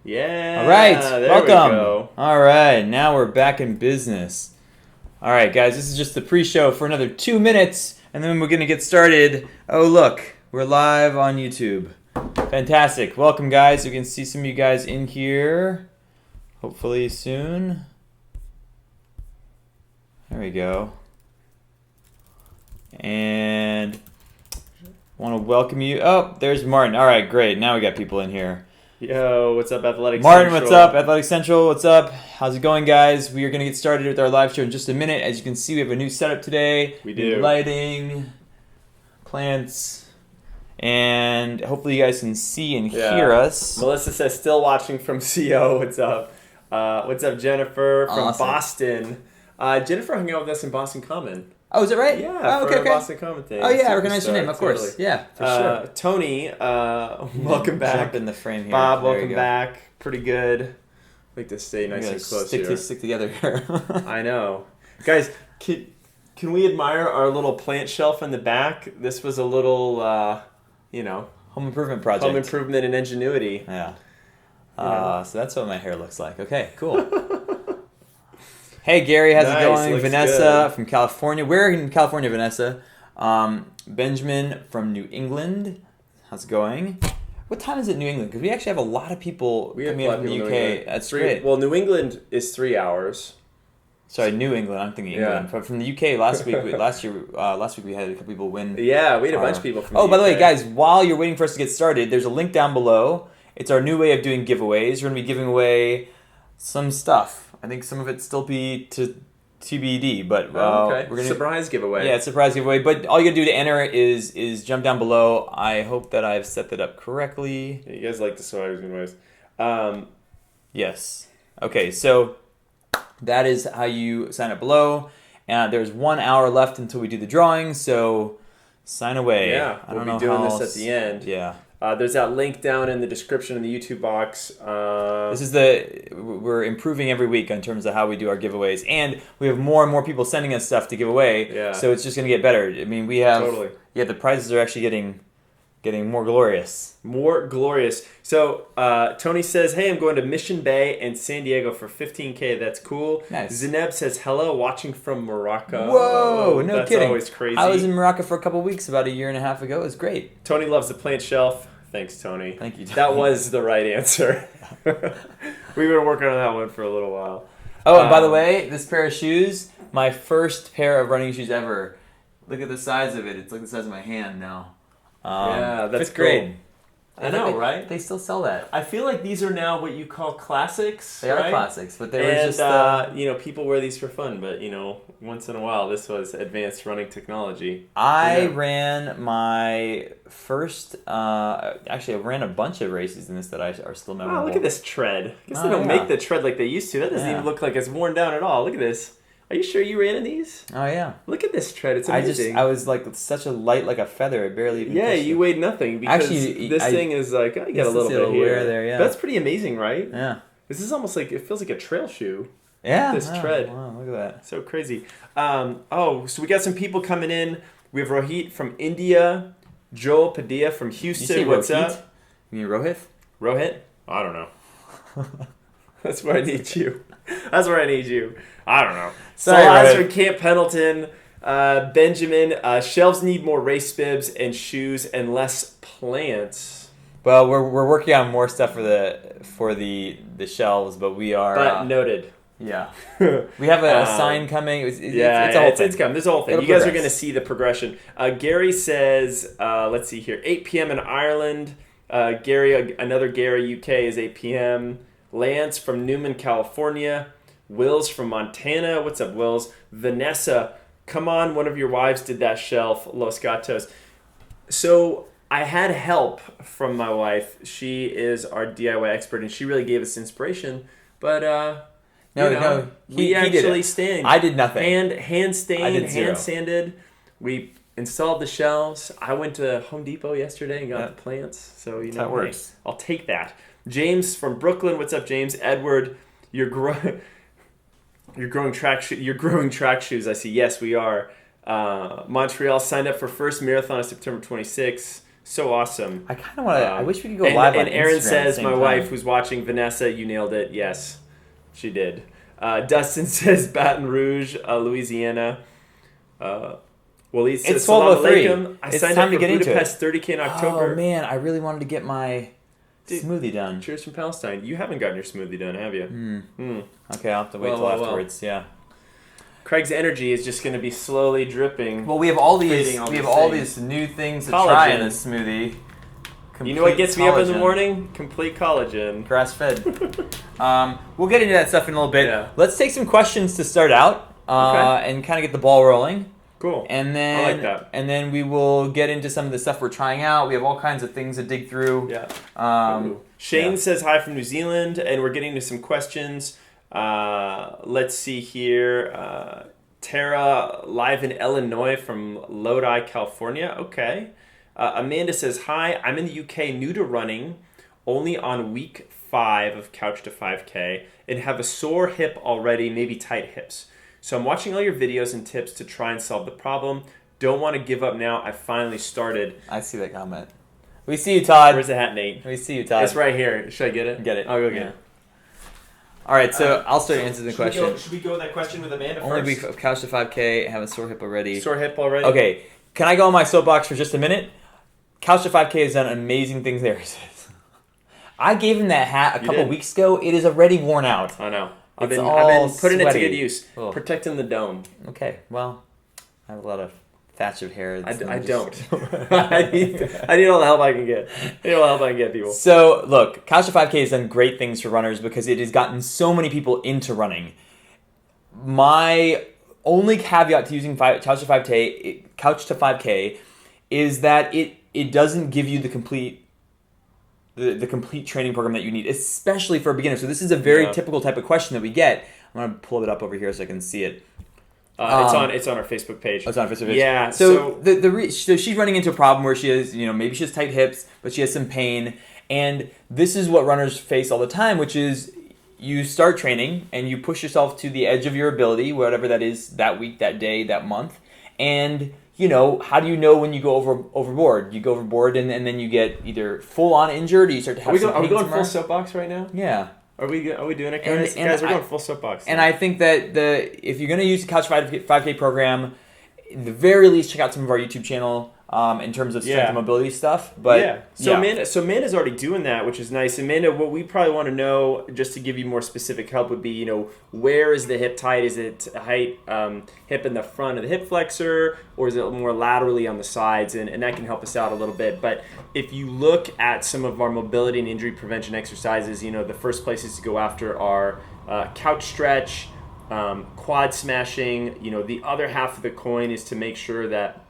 Yeah. All right, There welcome. we go. All right, now we're back in business. All right, guys, this is just the pre-show for another 2 minutes, and then we're going to get started. Oh, look, we're live on YouTube. Fantastic. Welcome, guys. You can see some of you guys in here, hopefully soon. There we go. And want to welcome you. Oh, there's Martin. All right, great. Now we got people in here. Yo, what's up, Athletic Martin, Central? what's up? Athletic Central, what's up? How's it going, guys? We are going to get started with our live show in just a minute. As you can see, we have a new setup today. We do. New lighting, plants, and hopefully you guys can see and hear us. Melissa says, still watching from CO. What's up? What's up, Jennifer from Awesome. Boston? Jennifer hung out with us in Boston Common. Oh, is it right? Yeah, oh, for our Boston Common thing. Oh, yeah, I recognize your name, of course. Totally. Yeah, for sure. Tony, welcome back. Jump in the frame here. Bob, There you welcome go. back. Pretty good. Like to stay nice We and gotta close stick here. stick together here. I know. Guys, can we admire our little plant shelf in the back? This was a little, Home improvement project. home improvement and ingenuity. Yeah. know. So that's what my hair looks like. Okay, cool. Hey, Gary, how's Nice, it going? looks Vanessa good. from California. Where in California, Vanessa? Benjamin from New England. How's it going? What time is it in New England? Because we actually have a lot of people We have coming a in lot from of the people UK. in New England. That's great. Well, New England is 3 hours. Sorry, New England. I'm thinking England. Yeah. But from the UK last week, last week we had a couple people win. Yeah, we had a bunch of people from Oh, the by the way, UK. guys, while you're waiting for us to get started, there's a link down below. It's our new way of doing giveaways. We're going to be giving away some stuff. I think some of it still be to TBD, but Okay. we're gonna Surprise giveaway. yeah, it's a surprise giveaway. But all you gotta do to enter is jump down below. I hope that I've set that up correctly. Yeah, you guys like the Survivors giveaways. Yes. Okay, so that is how you sign up below. And there's 1 hour left until we do the drawing, so sign away. Yeah, I we'll don't be know doing how this at the end. Yeah. There's that link down in the description in the YouTube box. We're improving every week in terms of how we do our giveaways, and we have more and more people sending us stuff to give away. Yeah. So it's just gonna get better. I mean, we have Totally. Yeah, the prizes are actually getting more glorious. More glorious. So Tony says, hey, I'm going to Mission Bay and San Diego for $15K. That's cool. Nice. Zineb says, hello, watching from Morocco. Whoa, no That's kidding. always crazy. I was in Morocco for a couple weeks about a year and a half ago. It was great. Tony loves the plant shelf. Thanks, Tony. Thank you, Tony. That was the right answer. We've been working on that one for a little while. Oh, and by the way, this pair of shoes, my first pair of running shoes ever. Look at the size of it. It's like the size of my hand now. Yeah, that's fifth grade. cool. I know, right? They still sell that. I feel like these are now what you call classics. They are right? classics, but they And, were just. people wear these for fun, but, once in a while, this was advanced running technology. I Yeah. ran my first. Actually, I ran a bunch of races in this that are still memorable. Wow, look at this tread. I guess Oh, they don't yeah. make the tread like they used to. That doesn't Yeah. even look like it's worn down at all. Look at this. Are you sure you ran in these? Oh yeah. Look at this tread. It's amazing. I was like such a light like a feather. I barely even. Yeah, touched you it. weighed nothing because Actually, this thing is like, you got a little bit here. wear there, yeah. That's pretty amazing, right? Yeah. This is almost like, it feels like a trail shoe. Yeah. This oh, tread. Wow, look at that. So crazy. So we got some people coming in. We have Rohit from India, Joel Padilla from You Houston. say What's Rohit? up? You mean Rohit? Rohit? I don't know. That's where I need you. That's where I need you. I don't know. Sorry, Salaz Rohit. from Camp Pendleton. Benjamin, shelves need more race bibs and shoes and less plants. Well, we're working on more stuff for the shelves, but we are. But noted. Yeah. We have a sign coming. It's a whole thing. It's coming. There's a whole thing. It'll You guys are progress. going to see the progression. Gary says, let's see here, 8 p.m. in Ireland. Gary, another Gary, UK is 8 p.m. Lance from Newman, California. Wills from Montana. What's up, Wills? Vanessa, come on, one of your wives did that shelf. Los Gatos. So I had help from my wife. She is our DIY expert, and she really gave us inspiration. But No, we he did actually it. stained. I did nothing. Hand I stained, did zero. hand sanded. We installed the shelves. I went to Home Depot yesterday and got Yep. the plants. So That's how it works. hey, I'll take that. James from Brooklyn. What's up, James? Edward, you're growing track shoes. I see. Yes, we are. Montreal signed up for first marathon on September 26th. So awesome. I kind of want to. I wish we could go and, live on And Aaron Instagram at the says, same my time. wife who's watching, Vanessa, you nailed it. Yes, she did. Dustin says Baton Rouge, Louisiana. Waleed says, It's Salam 12:03. alaikum. I It's signed time up to for get into Budapest 30K in October. Oh man, I really wanted to get my smoothie done. Cheers from Palestine. You haven't gotten your smoothie done, have you? Okay, I'll have to wait till afterwards. Yeah. Craig's energy is just going to be slowly dripping. Well, we have all these. Creating all We have these all things. these new things to Collagen. try in this smoothie. You know what gets me up in the Collagen. morning? Complete collagen. Grass fed. We'll get into that stuff in a little bit. Yeah. Let's take some questions to start out and kind of get the ball rolling. Cool. And then, I like that. And then we will get into some of the stuff we're trying out. We have all kinds of things to dig through. Yeah. Shane says hi from New Zealand, and we're getting to some questions. Let's see here. Tara, live in Illinois from Lodi, California. Okay. Amanda says, hi, I'm in the UK, new to running, only on week 5 of Couch to 5K, and have a sore hip already, maybe tight hips. So I'm watching all your videos and tips to try and solve the problem. Don't want to give up now. I finally started. I see that comment. We see you, Todd. Where's the hat, Nate? We see you, Todd. It's right here. Should I get it? Get it. I'll go get it. All right, so I'll start answering the question. Should we go with that question with Amanda Only first? week of Couch to 5K, have a sore hip already. Sore hip already? Okay, can I go on my soapbox for just a minute? Couch to 5K has done amazing things there. I gave him that hat a couple weeks ago. It is already worn out. I know. I've I've been been putting it to sweaty. good use. Ugh. Protecting the dome. Okay, well, I have a lot of thatch of hair. I don't. I need all the help I can get. I need all the help I can get, people. So, look, Couch to 5K has done great things for runners because it has gotten so many people into running. My only caveat to using Couch to 5K is that it doesn't give you the complete training program that you need, especially for a beginner. So this is a very typical type of question that we get. I'm gonna pull it up over here so I can see it. It's on our Facebook page. It's on our Facebook page. Yeah. So so she's running into a problem where she has, maybe she has tight hips, but she has some pain, and this is what runners face all the time, which is you start training and you push yourself to the edge of your ability, whatever that is, that week, that day, that month, and how do you know when you go overboard? You go overboard and then you get either full on injured, or you start to have Are we going full soapbox right now? Yeah. Are we doing it, guys? Guys, we're going full soapbox. And I think that if you're going to use the Couch 5K program, at the very least, check out some of our YouTube channel in terms of strength and mobility stuff. But Amanda's already doing that, which is nice. Amanda, what we probably want to know, just to give you more specific help, would be, where is the hip tight? Is it height, hip in the front of the hip flexor, or is it more laterally on the sides? And that can help us out a little bit. But if you look at some of our mobility and injury prevention exercises, the first places to go after are couch stretch, quad smashing. The other half of the coin is to make sure that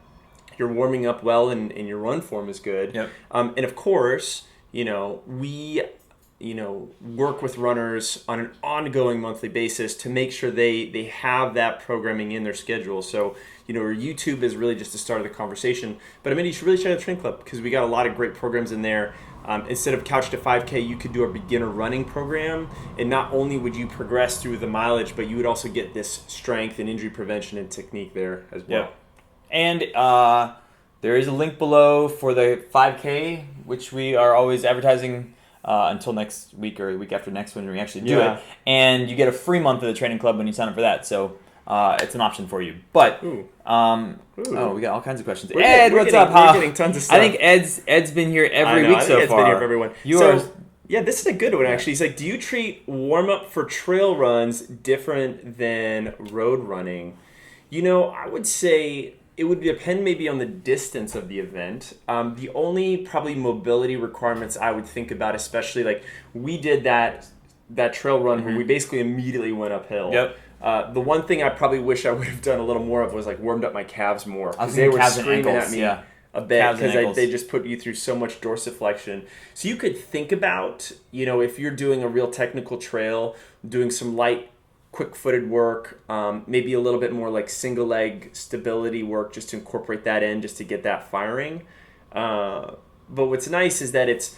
you're warming up well and your run form is good. Yep. And of course, we work with runners on an ongoing monthly basis to make sure they have that programming in their schedule. So, our YouTube is really just the start of the conversation. But I mean, you should really check out the Training Club because we got a lot of great programs in there. Instead of Couch to 5K, you could do a beginner running program, and not only would you progress through the mileage, but you would also get this strength and injury prevention and technique there as well. Yep. And there is a link below for the 5K, which we are always advertising until next week or the week after next when we actually do it. And you get a free month of the Training Club when you sign up for that. So it's an option for you. But we got all kinds of questions. Ed, what's up? We're getting tons of stuff. I think Ed's been here every week so far. Ed's been here for everyone. Yeah, this is a good one, actually. He's like, do you treat warm-up for trail runs different than road running? I would say it would depend maybe on the distance of the event. The only probably mobility requirements I would think about, especially like we did that trail run where we basically immediately went uphill. Yep. The one thing I probably wish I would have done a little more of was like warmed up my calves more because they were calves and screaming ankles, at me a bit because they just put you through so much dorsiflexion. So you could think about, if you're doing a real technical trail, doing some light quick-footed work, maybe a little bit more like single leg stability work just to incorporate that in just to get that firing. But what's nice is that it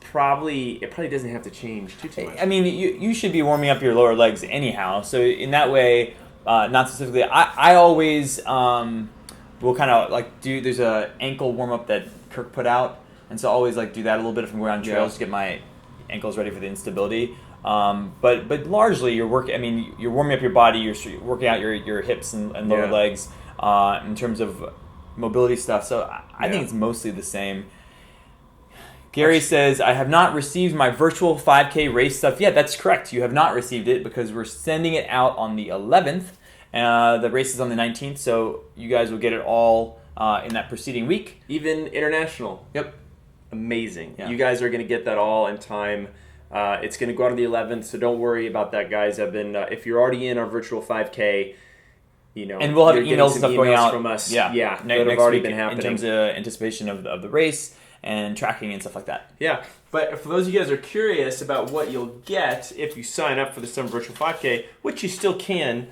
probably doesn't have to change too much. I mean, you should be warming up your lower legs anyhow. So in that way, not specifically, I always will kind of like there's a ankle warm up that Kirk put out, and so I always like do that a little bit if I'm going on trails to Yeah. get my ankles ready for the instability. But largely you're warming up your body, you're working out your hips and lower Yeah. legs in terms of mobility stuff. So I think Yeah. it's mostly the same. Gary says, I have not received my virtual 5K race stuff yet. That's correct. You have not received it because we're sending it out on the 11th. The race is on the 19th, so you guys will get it all in that preceding week. Even international. Yep. Amazing. Yeah. You guys are going to get that all in time. It's going to go out on the 11th, so don't worry about that, guys. If you're already in our virtual 5K, And we'll have you're getting emails and some stuff going emails out from us. Yeah, that have next already week been happening. in terms of anticipation of the race and tracking and stuff like that. Yeah, but for those of you guys who are curious about what you'll get if you sign up for the Summer Virtual 5K, which you still can,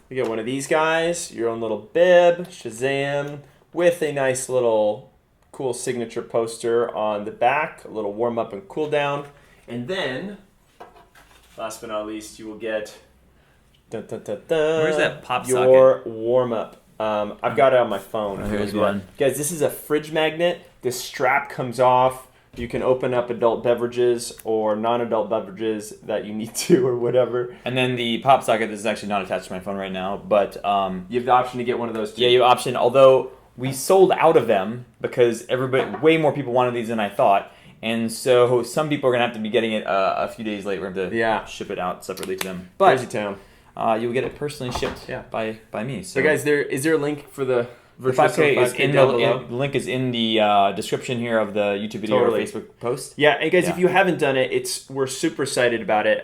you get one of these guys, your own little bib, Shazam, with a nice little cool signature poster on the back, a little warm up and cool down, and then, last but not least, you will get Where's that pop your warm up. I've got it on my phone. Oh, here's one. Guys, this is a fridge magnet. This strap comes off. You can open up adult beverages or non-adult beverages that you need to or whatever. And then the pop socket, this is actually not attached to my phone right now, but You have the option to get one of those too. yeah, you have option. Although we sold out of them because way more people wanted these than I thought. And so some people are going to have to be getting it a few days late. We're going to have to ship it out separately to them. But Crazy town. you'll get it personally shipped by me. So guys, is there a link for the The virtual 5K is in down the below? link is in the description here of the YouTube video or Totally. Facebook post. Yeah, and guys, Yeah. if you haven't done it, we're super excited about it.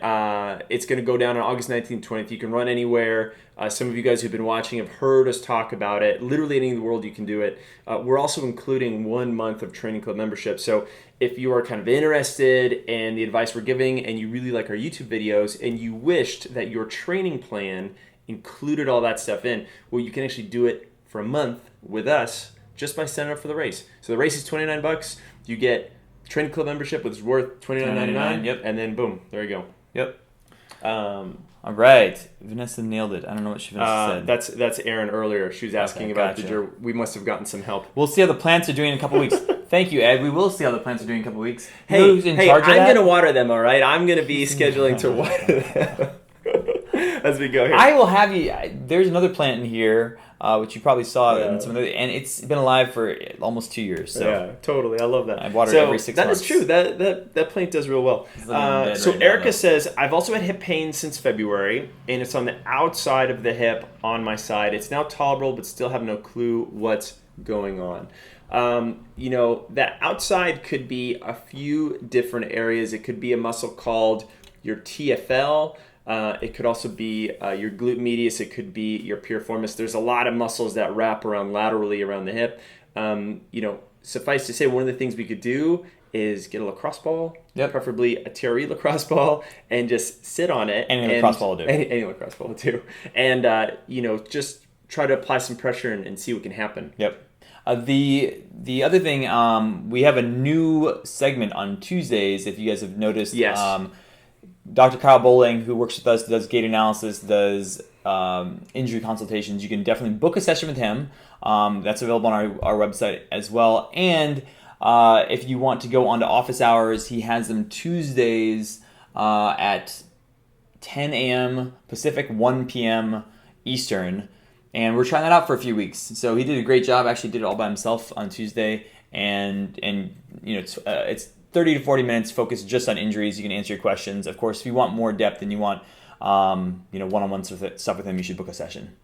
It's going to go down on August 19th, 20th. You can run anywhere. Some of you guys who've been watching have heard us talk about it. Literally anywhere in the world you can do it. We're also including 1 month of training club membership. So if you are kind of interested in the advice we're giving and you really like our YouTube videos and you wished that your training plan included all that stuff in, well, you can actually do it for a month with us just by signing up for the race. So the race is $29. You get training club membership, which is worth $29.99. Yep. And then boom, there you go. Yep. Um, All right. Vanessa nailed it. I don't know what Vanessa said. that's Erin earlier. She was asking Okay, about gotcha. we must have gotten some help. We'll see how the plants are doing in a couple weeks. Thank you, Ed. We will see how the plants are doing in a couple weeks. You Hey, know who's in charge of I'm that? going to water them, all right? I'm going to be scheduling to water them as we go here. I will have you. There's another plant in here, which you probably saw, Yeah. and it's been alive for almost 2 years. So Yeah, totally. I love that. I water it every 6 That months. is true. That plant does real well. It's living on dead So right now, Erica though. says, I've also had hip pain since February, and it's on the outside of the hip on my side. It's now tolerable, but still have no clue what's going on. That outside could be a few different areas. It could be a muscle called your TFL. It could also be your glute medius. It could be your piriformis. There's a lot of muscles that wrap around laterally around the hip. Suffice to say, one of the things we could do is get a lacrosse ball, preferably a TRE lacrosse ball, and just sit on it. Any lacrosse ball will do. Any lacrosse ball will do. And, just try to apply some pressure and see what can happen. Yep. The other thing, we have a new segment on Tuesdays. If you guys have noticed, Yes. Dr. Kyle Bowling, who works with us, does gait analysis, does injury consultations. You can definitely book a session with him. That's available on our website as well. And if you want to go on to office hours, he has them Tuesdays at 10 a.m. Pacific, 1 p.m. Eastern. And we're trying that out for a few weeks. So he did a great job. Actually did it all by himself on Tuesday. And it's 30 to 40 minutes focused just on injuries. You can answer your questions. Of course, if you want more depth and you want one-on-one stuff with him, you should book a session.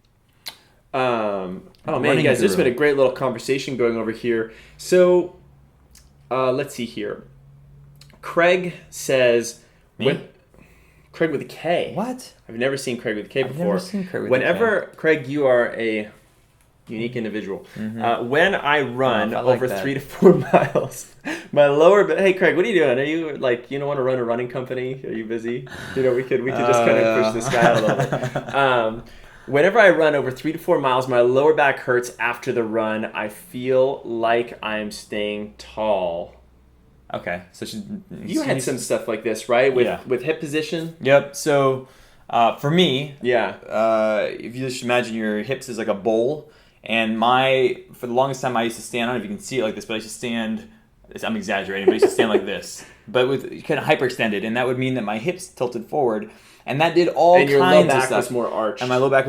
Man, Running guys, there's guru. been a great little conversation going over here. So, let's see here. Craig says, Me? Craig with a K. What? I've never seen Craig with a K I've before. never seen Craig with a Whenever, Craig, you are a unique individual. When I run I like over that. 3 to 4 miles, my lower. Hey, Craig, what are you doing? Are you want to run a running company? Are you busy? We could just kind of push this guy out a little bit. Whenever I run over 3 to 4 miles, my lower back hurts after the run. I feel like I'm staying tall. Okay. So You had some stuff like this, right? Yeah. With hip position. Yep. So for me, Yeah. if you just imagine your hips as like a bowl, And for the longest time I used to stand, I don't know if you can see it like this, but I used to stand, I'm exaggerating, but I used to stand like this, but with kind of hyperextended, and that would mean that my hips tilted forward, and that did all kinds of stuff. And your low back was more arched. And my low back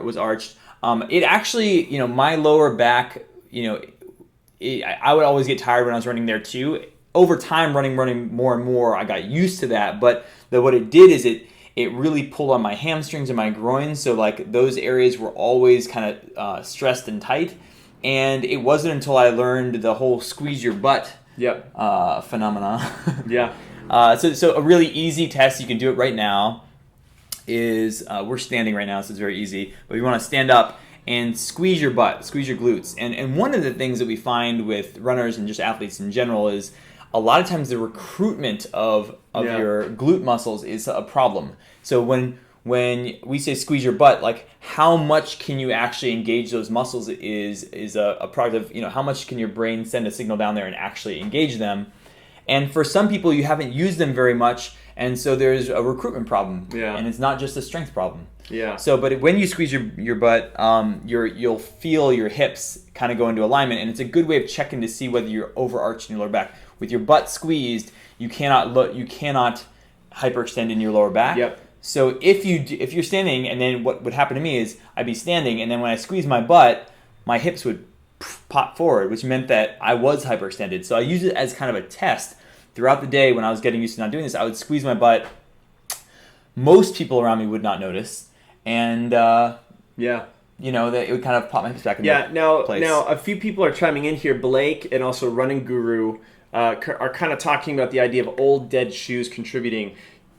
was arched. It actually, my lower back, I would always get tired when I was running there too. Over time, running more and more, I got used to that. But what it did is it really pulled on my hamstrings and my groins. So like those areas were always kind of stressed and tight. And it wasn't until I learned the whole squeeze your butt phenomena. Yeah. So a really easy test, you can do it right now, is we're standing right now, so it's very easy. But you want to stand up and squeeze your butt, squeeze your glutes. And one of the things that we find with runners and just athletes in general is a lot of times the recruitment of your glute muscles is a problem. So when we say squeeze your butt, like how much can you actually engage those muscles is a product of, how much can your brain send a signal down there and actually engage them. And for some people, you haven't used them very much, and so there's a recruitment problem. Yeah. And it's not just a strength problem. Yeah. So, but when you squeeze your butt, you'll feel your hips kind of go into alignment, and it's a good way of checking to see whether you're overarching your lower back. With your butt squeezed, you cannot hyperextend in your lower back. Yep. So if you're standing, and then what would happen to me is I'd be standing, and then when I squeeze my butt, my hips would pop forward, which meant that I was hyperextended. So I use it as kind of a test throughout the day. When I was getting used to not doing this, I would squeeze my butt. Most people around me would not notice, and that it would kind of pop my hips back in place. Now a few people are chiming in here. Blake and also Running Guru are kind of talking about the idea of old dead shoes contributing.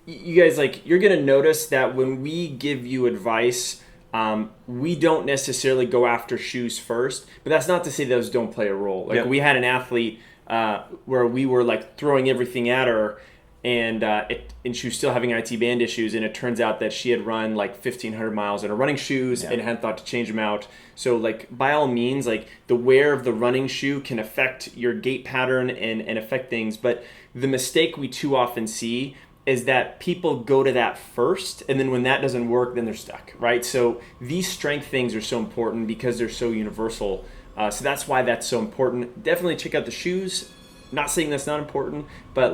You guys, you're going to notice that when we give you advice, we don't necessarily go after shoes first, but that's not to say those don't play a role. We had an athlete where we were throwing everything at her, and she was still having IT band issues, and it turns out that she had run 1,500 miles in her running shoes and hadn't thought to change them out. So by all means, the wear of the running shoe can affect your gait pattern and affect things, but the mistake we too often see is that people go to that first, and then when that doesn't work, then they're stuck, right? So these strength things are so important because they're so universal. So that's why that's so important. Definitely check out the shoes. Not saying that's not important, but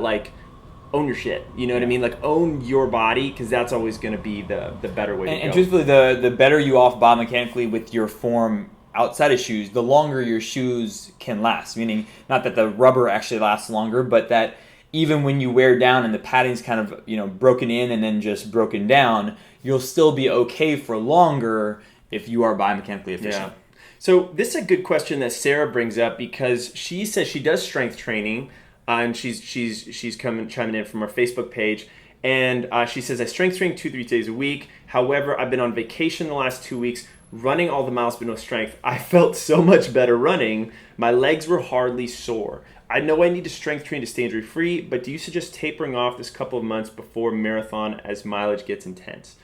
own your shit. You know what I mean? Own your body, because that's always going to be the better way to go. And truthfully, the better you off biomechanically with your form outside of shoes, the longer your shoes can last. Meaning, not that the rubber actually lasts longer, but that even when you wear down and the padding's kind of broken in and then just broken down, you'll still be okay for longer if you are biomechanically efficient. Yeah. So this is a good question that Sarah brings up, because she says she does strength training, and she's chiming in from our Facebook page, and she says, I strength train 2-3 days a week. However, I've been on vacation the last 2 weeks, running all the miles but no strength. I felt so much better running. My legs were hardly sore. I know I need to strength train to stay injury free, but do you suggest tapering off this couple of months before marathon as mileage gets intense?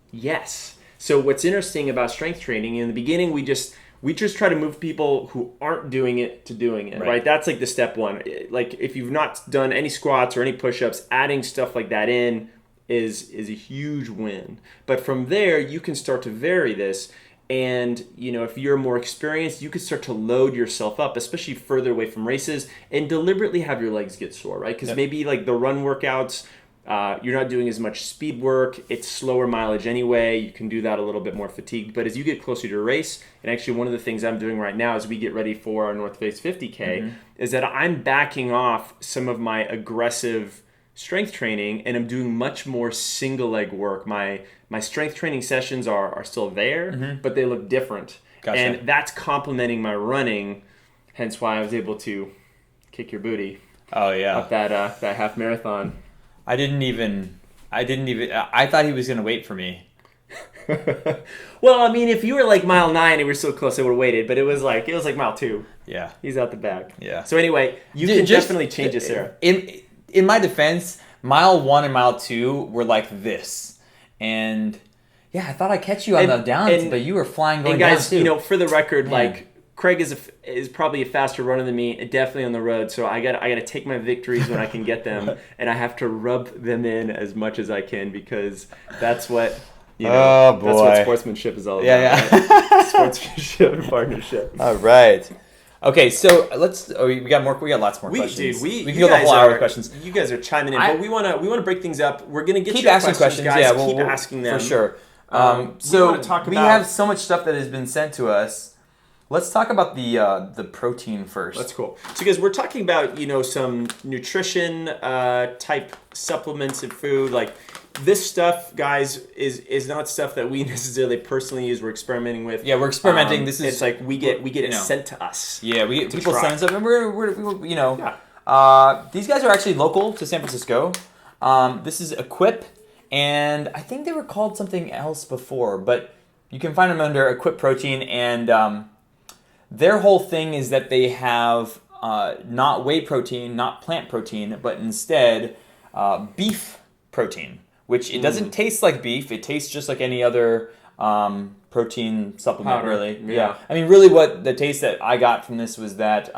Yes. So what's interesting about strength training, in the beginning we just try to move people who aren't doing it to doing it, right? That's the step one. If you've not done any squats or any push-ups, adding stuff like that in is a huge win. But from there, you can start to vary this. And, if you're more experienced, you can start to load yourself up, especially further away from races, and deliberately have your legs get sore, right? Because maybe the run workouts, you're not doing as much speed work. It's slower mileage anyway. You can do that a little bit more fatigued. But as you get closer to your race, and actually one of the things I'm doing right now as we get ready for our North Face 50K, is that I'm backing off some of my aggressive strength training, and I'm doing much more single leg work. My strength training sessions are still there, but they look different. Gotcha. And that's complementing my running, hence why I was able to kick your booty. Oh yeah. Up that half marathon. I thought he was going to wait for me. Well, I mean, if you were mile 9 and we were so close, I would have waited, but it was mile 2. Yeah. He's out the back. Yeah. So anyway, you can definitely change it, Sarah. In my defense, mile 1 and mile 2 were like this. And yeah, I thought I'd catch you on the downs, but you were flying going down too. And guys, for the record, Craig is probably a faster runner than me, definitely on the road. So I got to take my victories when I can get them, and I have to rub them in as much as I can, because that's what You know, Oh, boy. That's what sportsmanship is all about. Yeah. Right? Sportsmanship and partnership. All right. Okay, so let's. Oh, we got more. We got lots more questions. We can go the whole hour with questions. You guys are chiming in, but we want to break things up. We're gonna get keep your asking questions, guys. Yeah, keep asking them for sure. So we have so much stuff that has been sent to us. Let's talk about the protein first. That's cool. So, guys, we're talking about some nutrition type supplements and food. Like this stuff, guys, is not stuff that we necessarily personally use. We're experimenting with. Yeah, we're experimenting. It's like we get it sent to us. Yeah, we get people try. send us stuff, and we're Yeah. These guys are actually local to San Francisco. This is Equip, and I think they were called something else before, but you can find them under Equip Protein, and their whole thing is that they have not whey protein, not plant protein, but instead beef protein, which it doesn't taste like beef. It tastes just like any other protein supplement, powder. really. Yeah. I mean, really what the taste that I got from this was that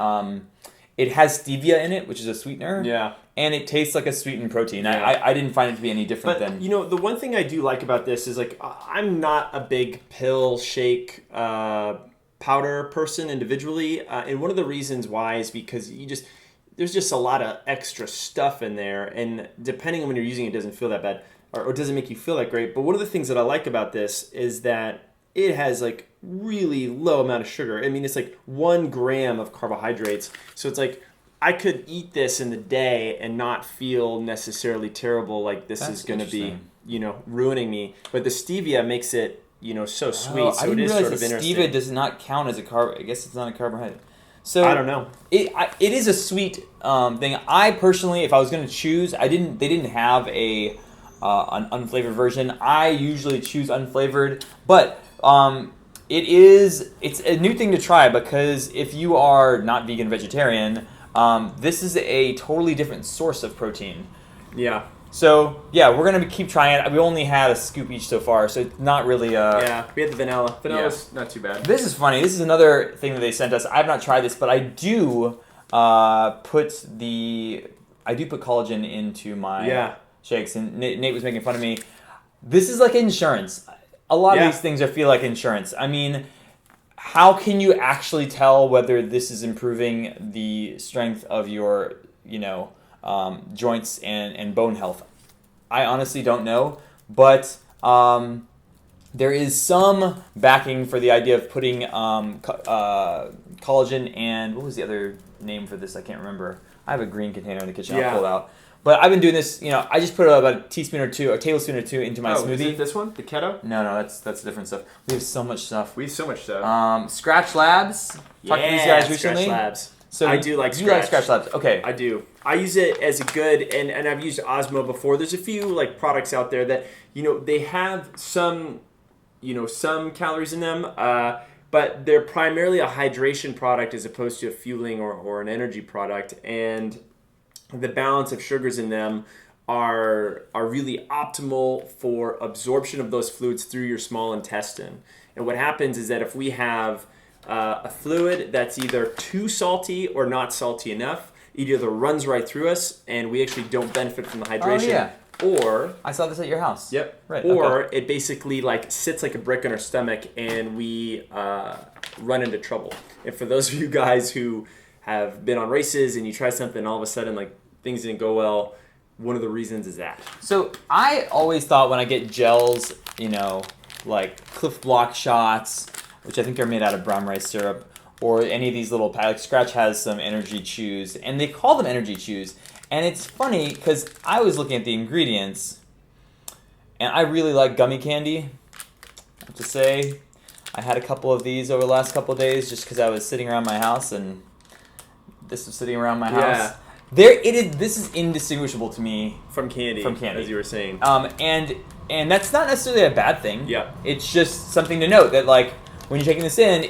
it has stevia in it, which is a sweetener. Yeah. And it tastes like a sweetened protein. Yeah. I didn't find it to be any different But, than... the one thing I do like about this is, like, I'm not a big pill, shake, powder person individually. And one of the reasons why is because there's just a lot of extra stuff in there. And depending on when you're using it, it doesn't feel that bad or doesn't make you feel that great. But one of the things that I like about this is that it has, like, really low amount of sugar. I mean, it's like 1 gram of carbohydrates. So it's like, I could eat this in the day and not feel necessarily terrible, like this is going to be, ruining me. But the stevia makes it, so sweet. So I didn't it is realize sort of that interesting. stevia does not count as a carb. I guess it's not a carbohydrate. So I don't know. It is a sweet thing. I personally, if I was going to choose, they didn't have an unflavored version. I usually choose unflavored, but it's a new thing to try because if you are not vegan, vegetarian, this is a totally different source of protein. Yeah. So, yeah, we're going to keep trying it. We only had a scoop each so far, so it's not really... yeah, we had the vanilla. Vanilla's not too bad. This is funny. This is another thing that they sent us. I've not tried this, but I do put collagen into my shakes, and Nate was making fun of me. This is like insurance. A lot of these things feel like insurance. I mean... How can you actually tell whether this is improving the strength of your, joints and bone health? I honestly don't know, but there is some backing for the idea of putting collagen and what was the other name for this? I can't remember. I have a green container in the kitchen. I'll pull it out. But I've been doing this, I just put about a tablespoon or two into my smoothie. Is it this one? The keto? No, that's different stuff. We have so much stuff. Scratch Labs. Talked to these guys recently. Scratch Labs. So I do like Scratch. You like Scratch Labs? Okay. I do. I use it as a good, and I've used Osmo before. There's a few like products out there that they have some calories in them, but they're primarily a hydration product as opposed to a fueling or an energy product, and the balance of sugars in them are really optimal for absorption of those fluids through your small intestine. And what happens is that if we have a fluid that's either too salty or not salty enough, it either runs right through us and we actually don't benefit from the hydration, or I saw this at your house. Yep. Right. Or it basically like sits like a brick in our stomach and we run into trouble. And for those of you guys who have been on races and you try something and all of a sudden like things didn't go well, one of the reasons is that. So I always thought when I get gels, like Cliff Block shots, which I think are made out of brown rice syrup, or any of these little, like Scratch has some energy chews, and they call them energy chews. And it's funny because I was looking at the ingredients, and I really like gummy candy. I have to say, I had a couple of these over the last couple of days just because I was sitting around my house, and this was sitting around my house. This is indistinguishable to me from candy, as you were saying. And that's not necessarily a bad thing. Yeah. It's just something to note that like when you're taking this in,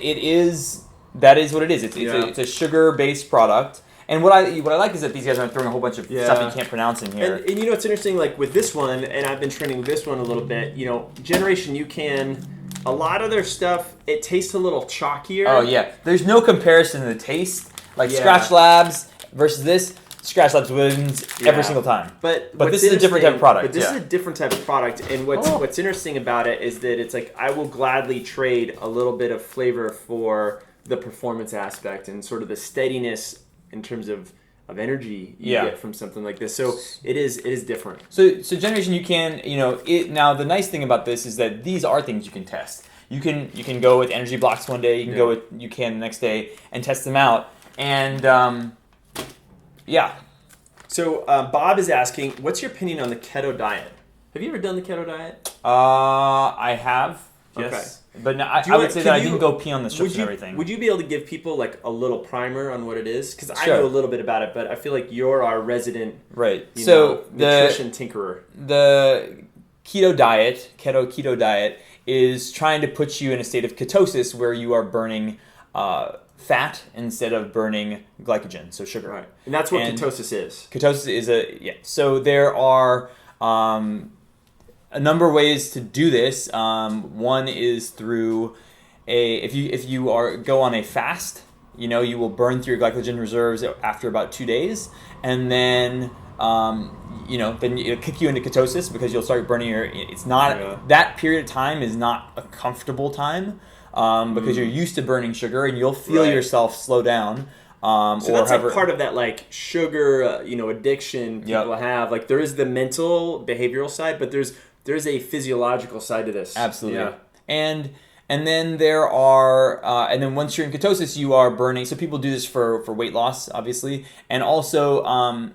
that is what it is. It's a sugar-based product. And what I like is that these guys aren't throwing a whole bunch of stuff you can't pronounce in here. And it's interesting, like with this one, and I've been training this one a little bit. Generation UCAN, a lot of their stuff it tastes a little chalkier. Oh yeah, there's no comparison to the taste. Like Scratch Labs versus this. Scratch Labs wins every single time. But this is a different type of product. But this is a different type of product, and what's interesting about it is that it's like I will gladly trade a little bit of flavor for the performance aspect and sort of the steadiness in terms of energy you get from something like this. So it is different. So Generation, you can, now the nice thing about this is that these are things you can test. You can go with energy blocks one day, you can go with the next day and test them out. And So Bob is asking, what's your opinion on the keto diet? Have you ever done the keto diet? I have. Yes. Okay. But no, I would say that I didn't go pee on the strips and everything. Would you be able to give people like a little primer on what it is? Because I know a little bit about it, but I feel like you're our resident nutrition tinkerer. The keto diet is trying to put you in a state of ketosis where you are burning fat instead of burning glycogen, so sugar. Right. And that's what ketosis is. Ketosis is So there are a number of ways to do this. One is through if you go on a fast, you will burn through your glycogen reserves after about 2 days, and then then it'll kick you into ketosis because you'll start burning it's not that period of time is not a comfortable time because you're used to burning sugar and you'll feel yourself slow down. So that's like part of that like sugar addiction people have. Like there is the mental behavioral side, but there's a physiological side to this. Absolutely. And then there are and then once you're in ketosis you are burning. So people do this for weight loss obviously, and also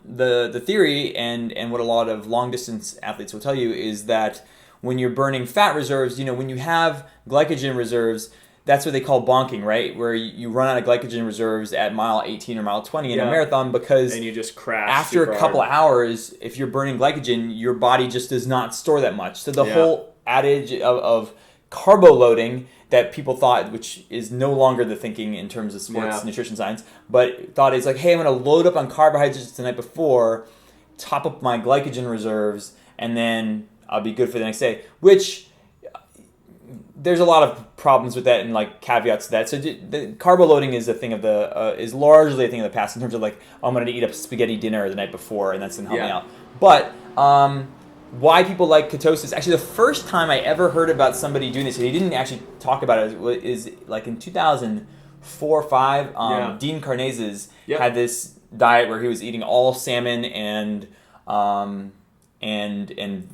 the theory and what a lot of long distance athletes will tell you is that when you're burning fat reserves, when you have glycogen reserves, that's what they call bonking, right? Where you run out of glycogen reserves at mile 18 or mile 20 in a marathon because and you just crash after a couple hours, if you're burning glycogen, your body just does not store that much. So the whole adage of carbo loading that people thought, which is no longer the thinking in terms of sports nutrition science, but thought is like, hey, I'm going to load up on carbohydrates the night before, top up my glycogen reserves, and then I'll be good for the next day, which there's a lot of problems with that and like caveats to that. So the carbo loading is a thing of is largely a thing of the past in terms of like, I'm going to eat a spaghetti dinner the night before and that's going to help me out. But why people like ketosis? Actually, the first time I ever heard about somebody doing this, and he didn't actually talk about it, is like in 2004 or 5. Dean Karnazes had this diet where he was eating all salmon and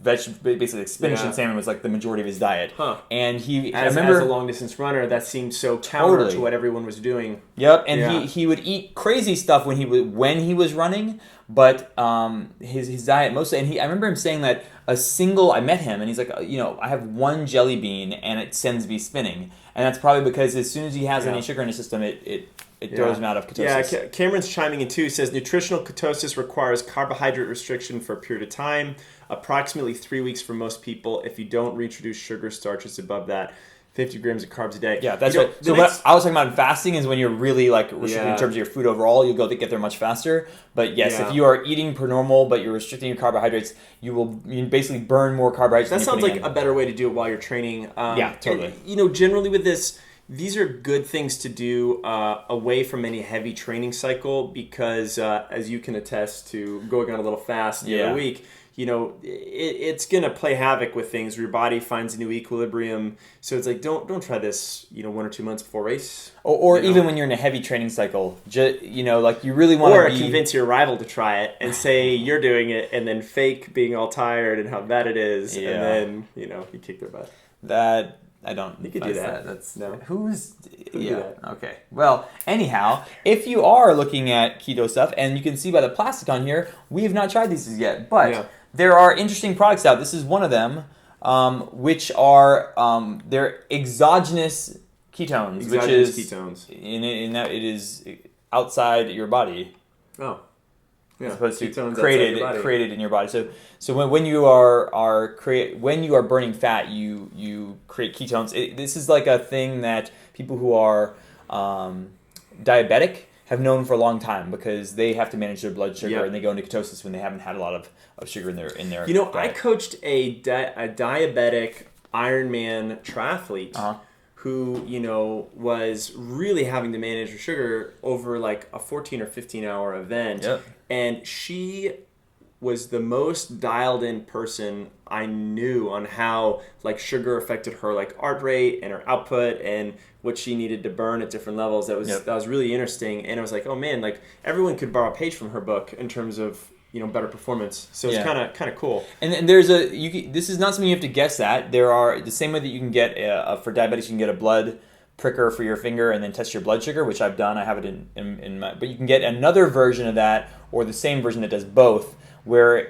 basically like spinach and salmon was like the majority of his diet. And as a long distance runner, that seemed so counter to what everyone was doing. Yep, and he would eat crazy stuff when he was running, but his diet mostly. And I remember him saying that I met him and he's like, I have one jelly bean and it sends me spinning, and that's probably because as soon as he has any sugar in his system, it throws him out of ketosis. Yeah, Cameron's chiming in too. Says nutritional ketosis requires carbohydrate restriction for a period of time, approximately 3 weeks for most people. If you don't reintroduce sugar, starches above that, 50 grams of carbs a day. Yeah, that's right. So what I was talking about in fasting is when you're really like restricting in terms of your food overall, you'll get there much faster. But yes, if you are eating per normal, but you're restricting your carbohydrates, you basically burn more carbohydrates. That sounds like a better way to do it while you're training. Yeah, totally. And, generally with this, these are good things to do away from any heavy training cycle because, as you can attest to, going on a little fast the other week, it's going to play havoc with things where your body finds a new equilibrium. So it's like, don't try this, 1 or 2 months before race. Or even when you're in a heavy training cycle, like you really want to Or convince your rival to try it and say you're doing it and then fake being all tired and how bad it is. And then, you kick their butt. That... I don't. You could do that. That's no. Who's? Do that. Okay. Well, anyhow, if you are looking at keto stuff, and you can see by the plastic on here, we have not tried these yet, but there are interesting products out. This is one of them, which are they're exogenous ketones, which is ketones. In that it is outside your body. Oh. Yeah, as opposed to created in your body. So when you are burning fat, you create ketones. This is like a thing that people who are diabetic have known for a long time because they have to manage their blood sugar and they go into ketosis when they haven't had a lot of sugar in their diet. I coached a diabetic Ironman triathlete who, was really having to manage her sugar over like a 14 or 15 hour event. Yep. And she was the most dialed in person I knew on how like sugar affected her like heart rate and her output and what she needed to burn at different levels. That was really interesting. And I was like, oh man, like everyone could borrow a page from her book in terms of better performance. So it's kind of cool. And there's this is not something you have to guess at. There are the same way that you can get for diabetics, you can get a blood pricker for your finger and then test your blood sugar, which I've done. I have it in my. But you can get another version of that or the same version that does both, where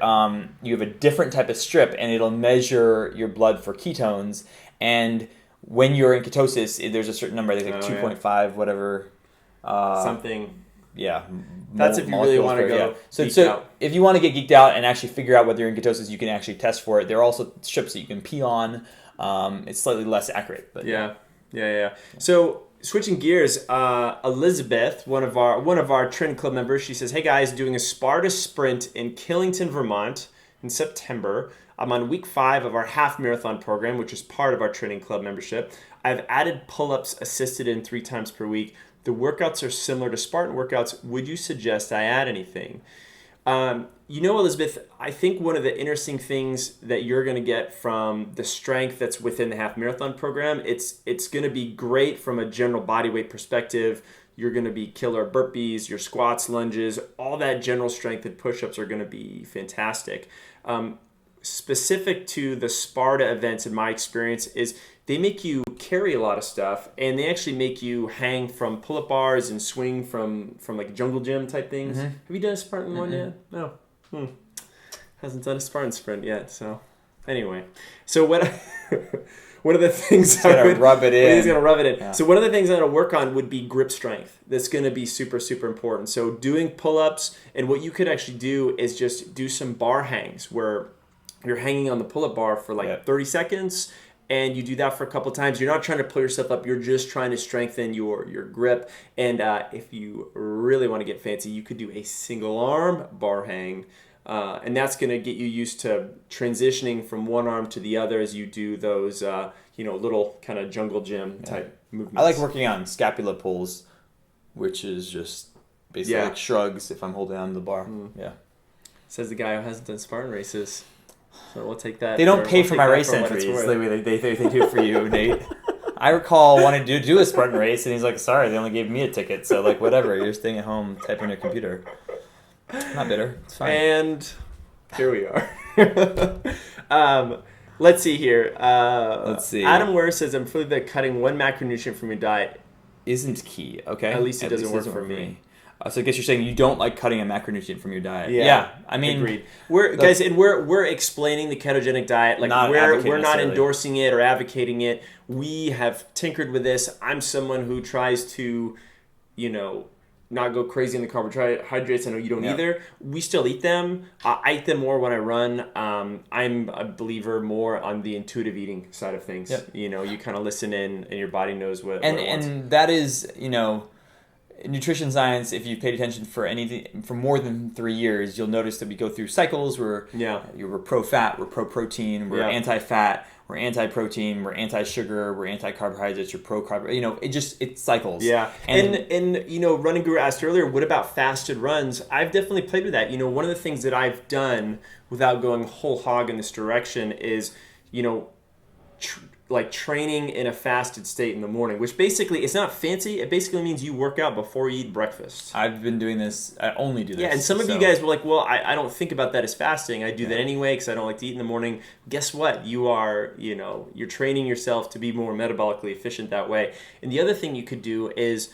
you have a different type of strip and it'll measure your blood for ketones. And when you're in ketosis, there's a certain number. There's like 2.5, whatever. Something. Yeah. That's if you really want to go. Yeah. So if you want to get geeked out and actually figure out whether you're in ketosis, you can actually test for it. There are also strips that you can pee on. It's slightly less accurate, but yeah. So switching gears, Elizabeth, one of our Trin Club members, she says, "Hey guys, doing a Sparta sprint in Killington, Vermont in September. I'm on week 5 of our half marathon program, which is part of our training club membership. I've added pull-ups assisted in 3 times per week. The workouts are similar to Spartan workouts. Would you suggest I add anything?" Elizabeth, I think one of the interesting things that you're going to get from the strength that's within the half marathon program, it's going to be great from a general body weight perspective. You're going to be killer at burpees, your squats, lunges, all that general strength and push-ups are going to be fantastic. Specific to the Sparta events, in my experience, is they make you carry a lot of stuff, and they actually make you hang from pull-up bars and swing from like jungle gym type things. Mm-hmm. Have you done a Spartan one yet? No. Hasn't done a Spartan sprint yet. So anyway, one of the things he's gonna rub it in. He's gonna rub it in. Yeah. So one of the things I'm gonna work on would be grip strength. That's gonna be super, super important. So doing pull-ups, and what you could actually do is just do some bar hangs where you're hanging on the pull-up bar for 30 seconds, and you do that for a couple times. You're not trying to pull yourself up. You're just trying to strengthen your grip. And if you really want to get fancy, you could do a single arm bar hang. And that's going to get you used to transitioning from one arm to the other as you do those, little kind of jungle gym type movements. I like working on scapula pulls, which is just basically like shrugs if I'm holding on the bar. Yeah. Says the guy who hasn't done Spartan races. So we'll take that. They don't pay for my race entries. They do it for you, Nate. I recall wanting to do a Spartan race, and he's like, "Sorry, they only gave me a ticket." So whatever, you're staying at home typing on your computer. Not bitter. It's fine. And here we are. Let's see here. Let's see. Adam Ware says, "I'm fully that cutting one macronutrient from your diet isn't key." Okay. At least it doesn't work for me. So I guess you're saying you don't like cutting a macronutrient from your diet. Yeah. I mean, agreed. We're explaining the ketogenic diet. We're not endorsing it or advocating it. We have tinkered with this. I'm someone who tries to, not go crazy on the carbohydrates. I know you don't either. We still eat them. I eat them more when I run. I'm a believer more on the intuitive eating side of things. Yep. You kind of listen in, and your body knows what it wants. And that is, nutrition science, if you've paid attention for anything for more than 3 years, you'll notice that we go through cycles where we're pro-fat, we're pro-protein, we're anti-fat, we're anti-protein, we're anti-sugar, we're anti-carbohydrates, you're pro-carbohydrates. It cycles. Yeah. And Running Guru asked earlier, what about fasted runs? I've definitely played with that. One of the things that I've done without going whole hog in this direction is, training in a fasted state in the morning, which basically, it's not fancy. It basically means you work out before you eat breakfast. I've been doing this. I only do this. Yeah, and some of you guys were like, well, I don't think about that as fasting. I do that anyway because I don't like to eat in the morning. Guess what? You are, you're training yourself to be more metabolically efficient that way. And the other thing you could do is,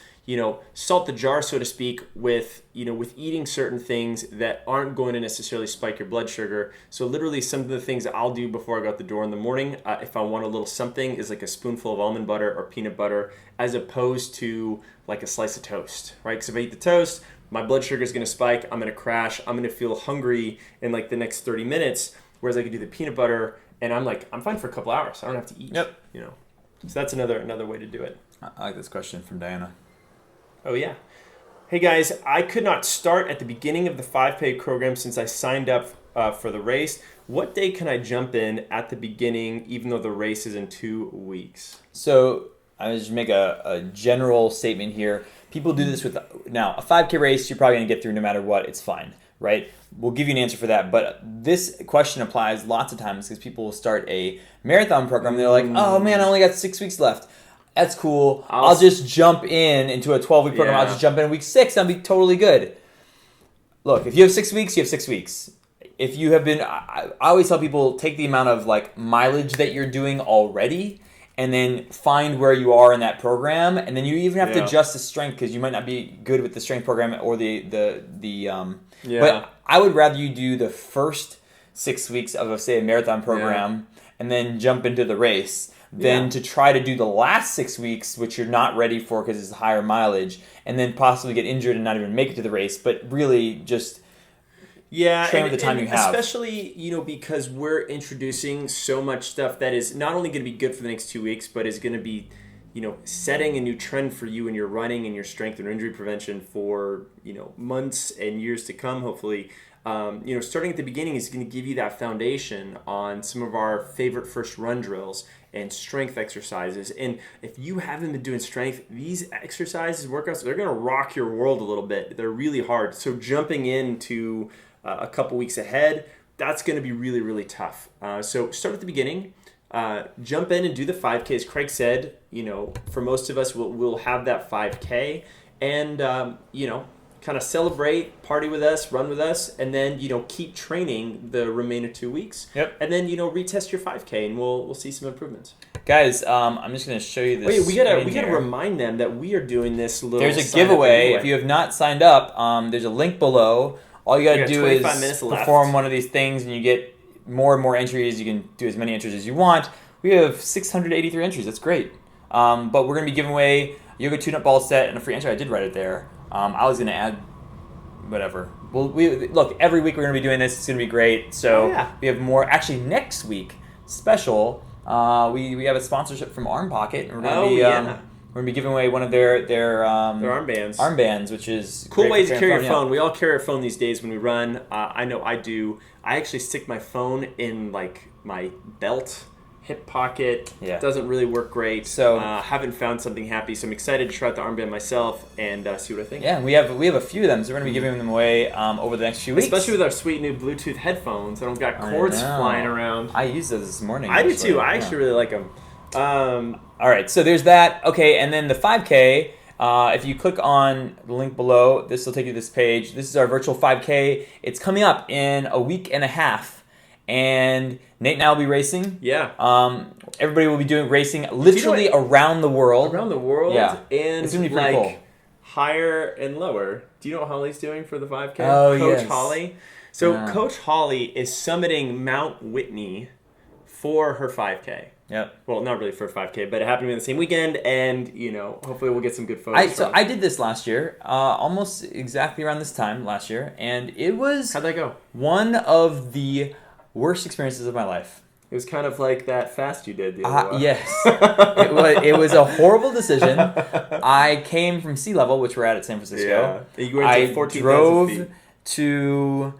salt the jar, so to speak, with eating certain things that aren't going to necessarily spike your blood sugar. So literally some of the things that I'll do before I go out the door in the morning, if I want a little something, is like a spoonful of almond butter or peanut butter, as opposed to like a slice of toast, right? Because if I eat the toast, my blood sugar is going to spike, I'm going to crash, I'm going to feel hungry in like the next 30 minutes, whereas I could do the peanut butter, and I'm fine for a couple hours. I don't have to eat. Yep. So that's another way to do it. I like this question from Diana. Oh, yeah. Hey, guys, I could not start at the beginning of the 5-pay program since I signed up for the race. What day can I jump in at the beginning, even though the race is in 2 weeks? So I just make a general statement here. People do this with now a 5K race. You're probably going to get through no matter what. It's fine, right? We'll give you an answer for that. But this question applies lots of times because people will start a marathon program. They're like, oh man, I only got 6 weeks left. That's cool. I'll just jump into a 12-week program. Yeah. I'll just jump in week 6. I'll be totally good. Look, if you have 6 weeks, you have 6 weeks. If you have been, I always tell people, take the amount of like mileage that you're doing already and then find where you are in that program. And then you even have to adjust the strength because you might not be good with the strength program or but I would rather you do the first 6 weeks of, say, a marathon program and then jump into the race than to try to do the last 6 weeks, which you're not ready for because it's higher mileage, and then possibly get injured and not even make it to the race, but really just train with the time you have. Especially, because we're introducing so much stuff that is not only going to be good for the next 2 weeks, but is going to be, setting a new trend for you in your running and your strength and injury prevention for, months and years to come, hopefully. Starting at the beginning is going to give you that foundation on some of our favorite first run drills and strength exercises. And if you haven't been doing strength, these exercises, workouts, they're going to rock your world a little bit. They're really hard. So jumping into a couple weeks ahead, that's going to be really, really tough. So start at the beginning. Jump in and do the 5K. As Craig said, for most of us, we'll have that 5K. And, kind of celebrate, party with us, run with us, and then, keep training the remainder 2 weeks. Yep. And then, retest your 5K, and we'll see some improvements. Guys, I'm just going to show you this. Wait, we gotta remind them that we are doing this little. There's a giveaway. If you have not signed up, there's a link below. All you gotta do is perform one of these things, and you get more and more entries. You can do as many entries as you want. We have 683 entries. That's great. But we're gonna be giving away yoga tune-up ball set and a free entry. I did write it there. I was going to add whatever. Well, look, every week we're going to be doing this. It's going to be great. So we have more. Actually, next week, special, we have a sponsorship from Arm Pocket. And we're going to be we're going to be giving away one of their armbands. Armbands, which is cool way to carry your phone. We all carry our phone these days when we run. I know I do. I actually stick my phone in like my belt. Hip pocket doesn't really work great. So haven't found something happy. So I'm excited to try out the armband myself and see what I think. Yeah, we have a few of them, so we're gonna be giving them away over the next few weeks. Especially with our sweet new Bluetooth headphones. I don't got cords flying around. I used those this morning. I do too. I actually really like them. All right, so there's that. Okay, and then the 5K. If you click on the link below, this will take you to this page. This is our virtual 5K. It's coming up in a week and a half. And Nate and I will be racing. Yeah. Everybody will be doing racing literally around the world. Around the world. Yeah. And it's gonna be pretty cool. Higher and lower. Do you know what Holly's doing for the 5K? Oh, Coach Holly. So Coach Holly is summiting Mount Whitney for her 5K. Yep. Well, not really for a 5K, but it happened to be the same weekend, and hopefully we'll get some good photos. I did this last year, almost exactly around this time last year, and it was. How'd that go? One of the worst experiences of my life. It was kind of like that fast you did the other while. Yes. it was a horrible decision. I came from sea level, which we're at San Francisco. Yeah. You went to 14,000 feet. To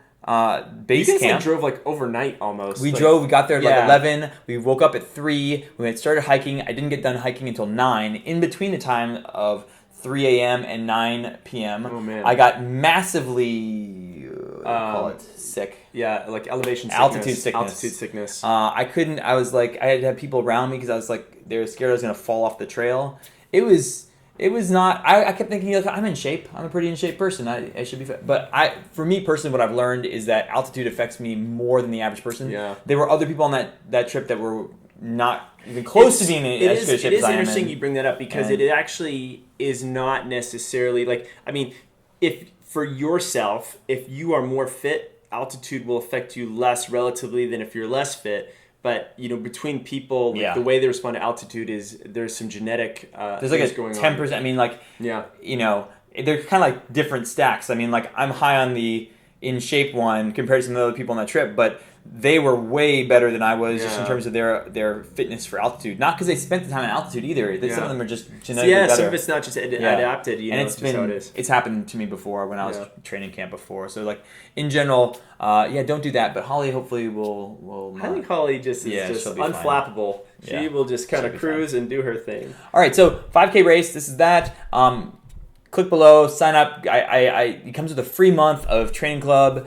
base you guys camp. drove like overnight almost. We got there at like 11. We woke up at 3. We started hiking. I didn't get done hiking until 9. In between the time of 3 a.m. and 9 p.m. Oh, man. I got massively call it sick. Yeah, like elevation sickness. Altitude sickness. I couldn't. I was like, I had to have people around me because I was like, they were scared I was going to fall off the trail. It was not. I kept thinking, like, I'm in shape. I'm a pretty in shape person. I should be fit. But for me personally, what I've learned is that altitude affects me more than the average person. Yeah. There were other people on that trip that were not even close to being in as good a shape as I am. It is interesting you bring that up because it actually is not necessarily like. I mean, if for yourself, if you are more fit, altitude will affect you less relatively than if you're less fit. But between people, the way they respond to altitude is there's some genetic. There's like a 10%. I mean, like they're kind of like different stacks. I mean, like I'm high on the in shape one compared to some of the other people on that trip, but they were way better than I was just in Yeah. terms of their fitness for altitude. Not because they spent the time in altitude either. Some of them are just So genetically better. some of it's not just adapted, and know, it's it's just how it is. it's happened to me before when I was Yeah. training camp before. So like in general, don't do that. But Holly hopefully will I not. think Holly is Yeah, just she'll be fine. unflappable. She Yeah. will just kind She'll of be cruise and do her thing. All right, so 5K race. This is that. Click below, sign up. It comes with a free month of training club.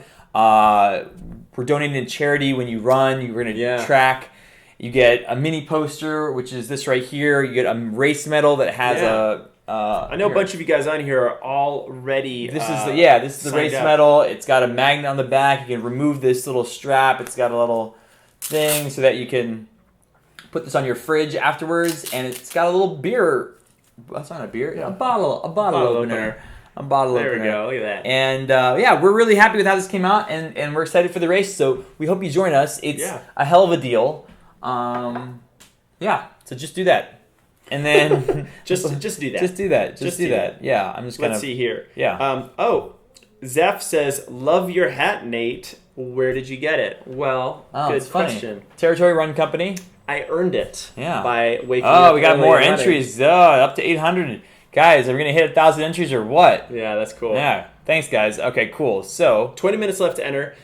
We're donating to charity when you run. You're going to track. You get a mini poster, which is this right here. You get a race medal that has I know a bunch of you guys on here are already. This is the race medal. It's got a magnet on the back. You can remove this little strap. It's got a little thing so that you can put this on your fridge afterwards, and it's got a little beer. That's not a beer. A bottle opener. A bottle there opener. There we go. Look at that. And we're really happy with how this came out, and we're excited for the race. So we hope you join us. It's a hell of a deal. So just do that, and then just do that. Just do that. Just do that. Yeah, I'm just gonna. Let's see here. Yeah. Zeph says, "Love your hat, Nate. Where did you get it?" Well, good question. Territory Run Company. I earned it. Yeah. By waking up. Oh, we got early more and running. entries. Up to 800. Guys, are we gonna hit 1,000 entries or what? Yeah, that's cool. Yeah. Thanks, guys. Okay, cool. So 20 minutes left to enter.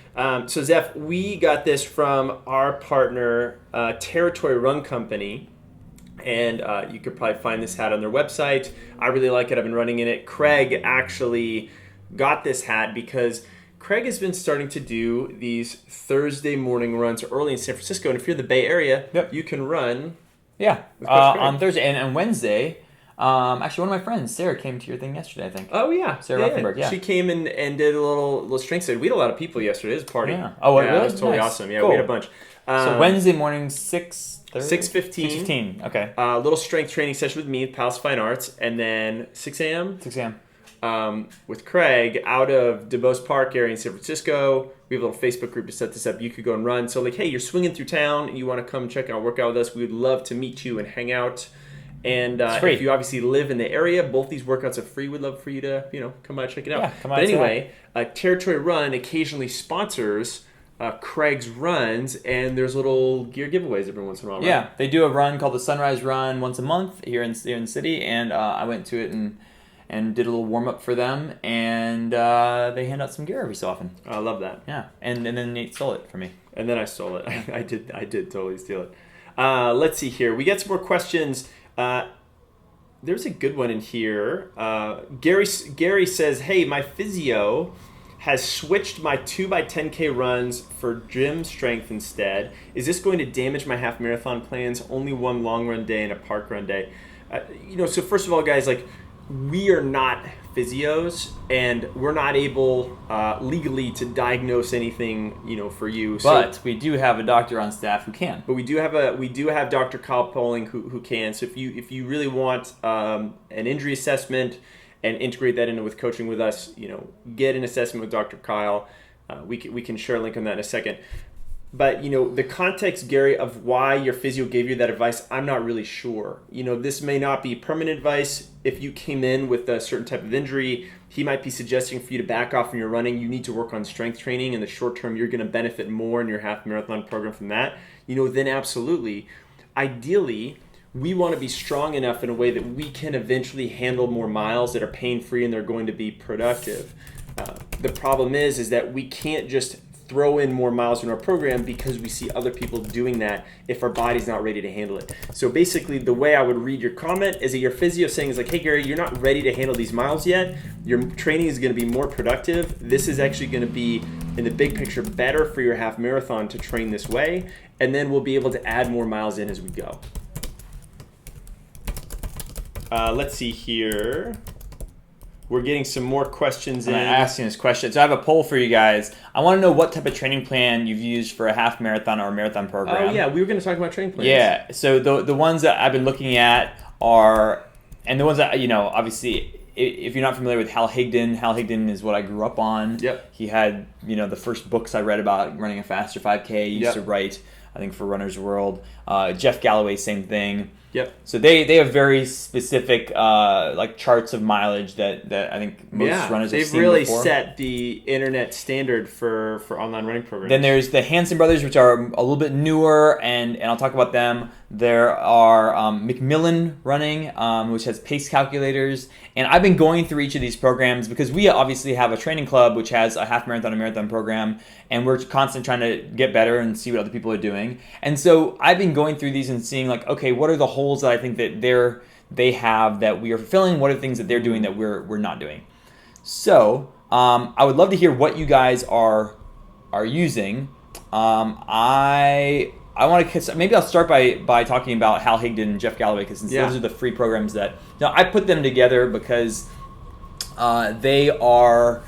So Zeph, we got this from our partner, Territory Run Company, and you could probably find this hat on their website. I really like it. I've been running in it. Craig actually got this hat because Craig has been starting to do these Thursday morning runs early in San Francisco, and if you're in the Bay Area, you can run. Yeah, on Thursday and on Wednesday. Actually, one of my friends, Sarah, came to your thing yesterday, I think. Oh, yeah. Sarah Ruffenberg, yeah. She came and did a little strength study. We had a lot of people yesterday. It was a party. Yeah. Oh, really? It was totally Nice. awesome. Yeah, Cool. we had a bunch. So Wednesday morning, 6:30? 6:15. 6:15, okay. A little strength training session with me at Palace Fine Arts, and then 6 a.m. 6 a.m. With Craig out of DuBose Park area in San Francisco. We have a little Facebook group to set this up. You could go and run. So, like, hey, you're swinging through town and you want to come check out, work out with us. We would love to meet you and hang out. And if you obviously live in the area, both these workouts are free. We'd love for you to, come by, check it out. Yeah, come by. But anyway, Territory Run occasionally sponsors Craig's runs, and there's little gear giveaways every once in a while. Right? Yeah, they do a run called the Sunrise Run once a month here in the city, and I went to it and did a little warm up for them, and they hand out some gear every so often. I love that. Yeah, and then Nate stole it from me. And then I stole it. I did totally steal it. Let's see here. We got some more questions. There's a good one in here. Gary says, "Hey, my physio has switched my 2x10K runs for gym strength instead. Is this going to damage my half marathon plans? Only one long run day and a park run day." So first of all, guys, like, we are not physios, and we're not able legally to diagnose anything, for you. But we do have a doctor on staff who can. But we do have Dr. Kyle Poling who can. So if you really want an injury assessment and integrate that into with coaching with us, get an assessment with Dr. Kyle. We can share a link on that in a second. But, the context, Gary, of why your physio gave you that advice, I'm not really sure. This may not be permanent advice. If you came in with a certain type of injury, he might be suggesting for you to back off from your running. You need to work on strength training. In the short term, you're going to benefit more in your half marathon program from that. Then absolutely. Ideally, we want to be strong enough in a way that we can eventually handle more miles that are pain-free and they're going to be productive. The problem is that we can't just throw in more miles in our program because we see other people doing that if our body's not ready to handle it. So basically, the way I would read your comment is that your physio saying is like, "Hey Gary, you're not ready to handle these miles yet. Your training is going to be more productive. This is actually going to be, in the big picture, better for your half marathon to train this way, and then we'll be able to add more miles in as we go." Let's see here. We're getting some more questions in. I'm asking this question. So I have a poll for you guys. I want to know what type of training plan you've used for a half marathon or a marathon program. Oh, yeah. We were going to talk about training plans. Yeah. So the ones that I've been looking at are, and the ones that, obviously, if you're not familiar with Hal Higdon is what I grew up on. Yep. He had, the first books I read about running a faster 5K. He used to write, I think, for Runner's World. Jeff Galloway, same thing. Yep. So they have very specific like charts of mileage that I think most runners have they've seen really before. set the internet standard for online running programs. Then there's the Hansen brothers, which are a little bit newer, and I'll talk about them. There are Macmillan Running, which has pace calculators. And I've been going through each of these programs because we obviously have a training club which has a half marathon and marathon program, and we're constantly trying to get better and see what other people are doing. And so I've been going through these and seeing like, okay, what are the holes that I think that they have that we are fulfilling? What are the things that they're doing that we're not doing? So I would love to hear what you guys are using. I want to maybe I'll start by talking about Hal Higdon and Jeff Galloway, because those are the free programs that I put them together because they are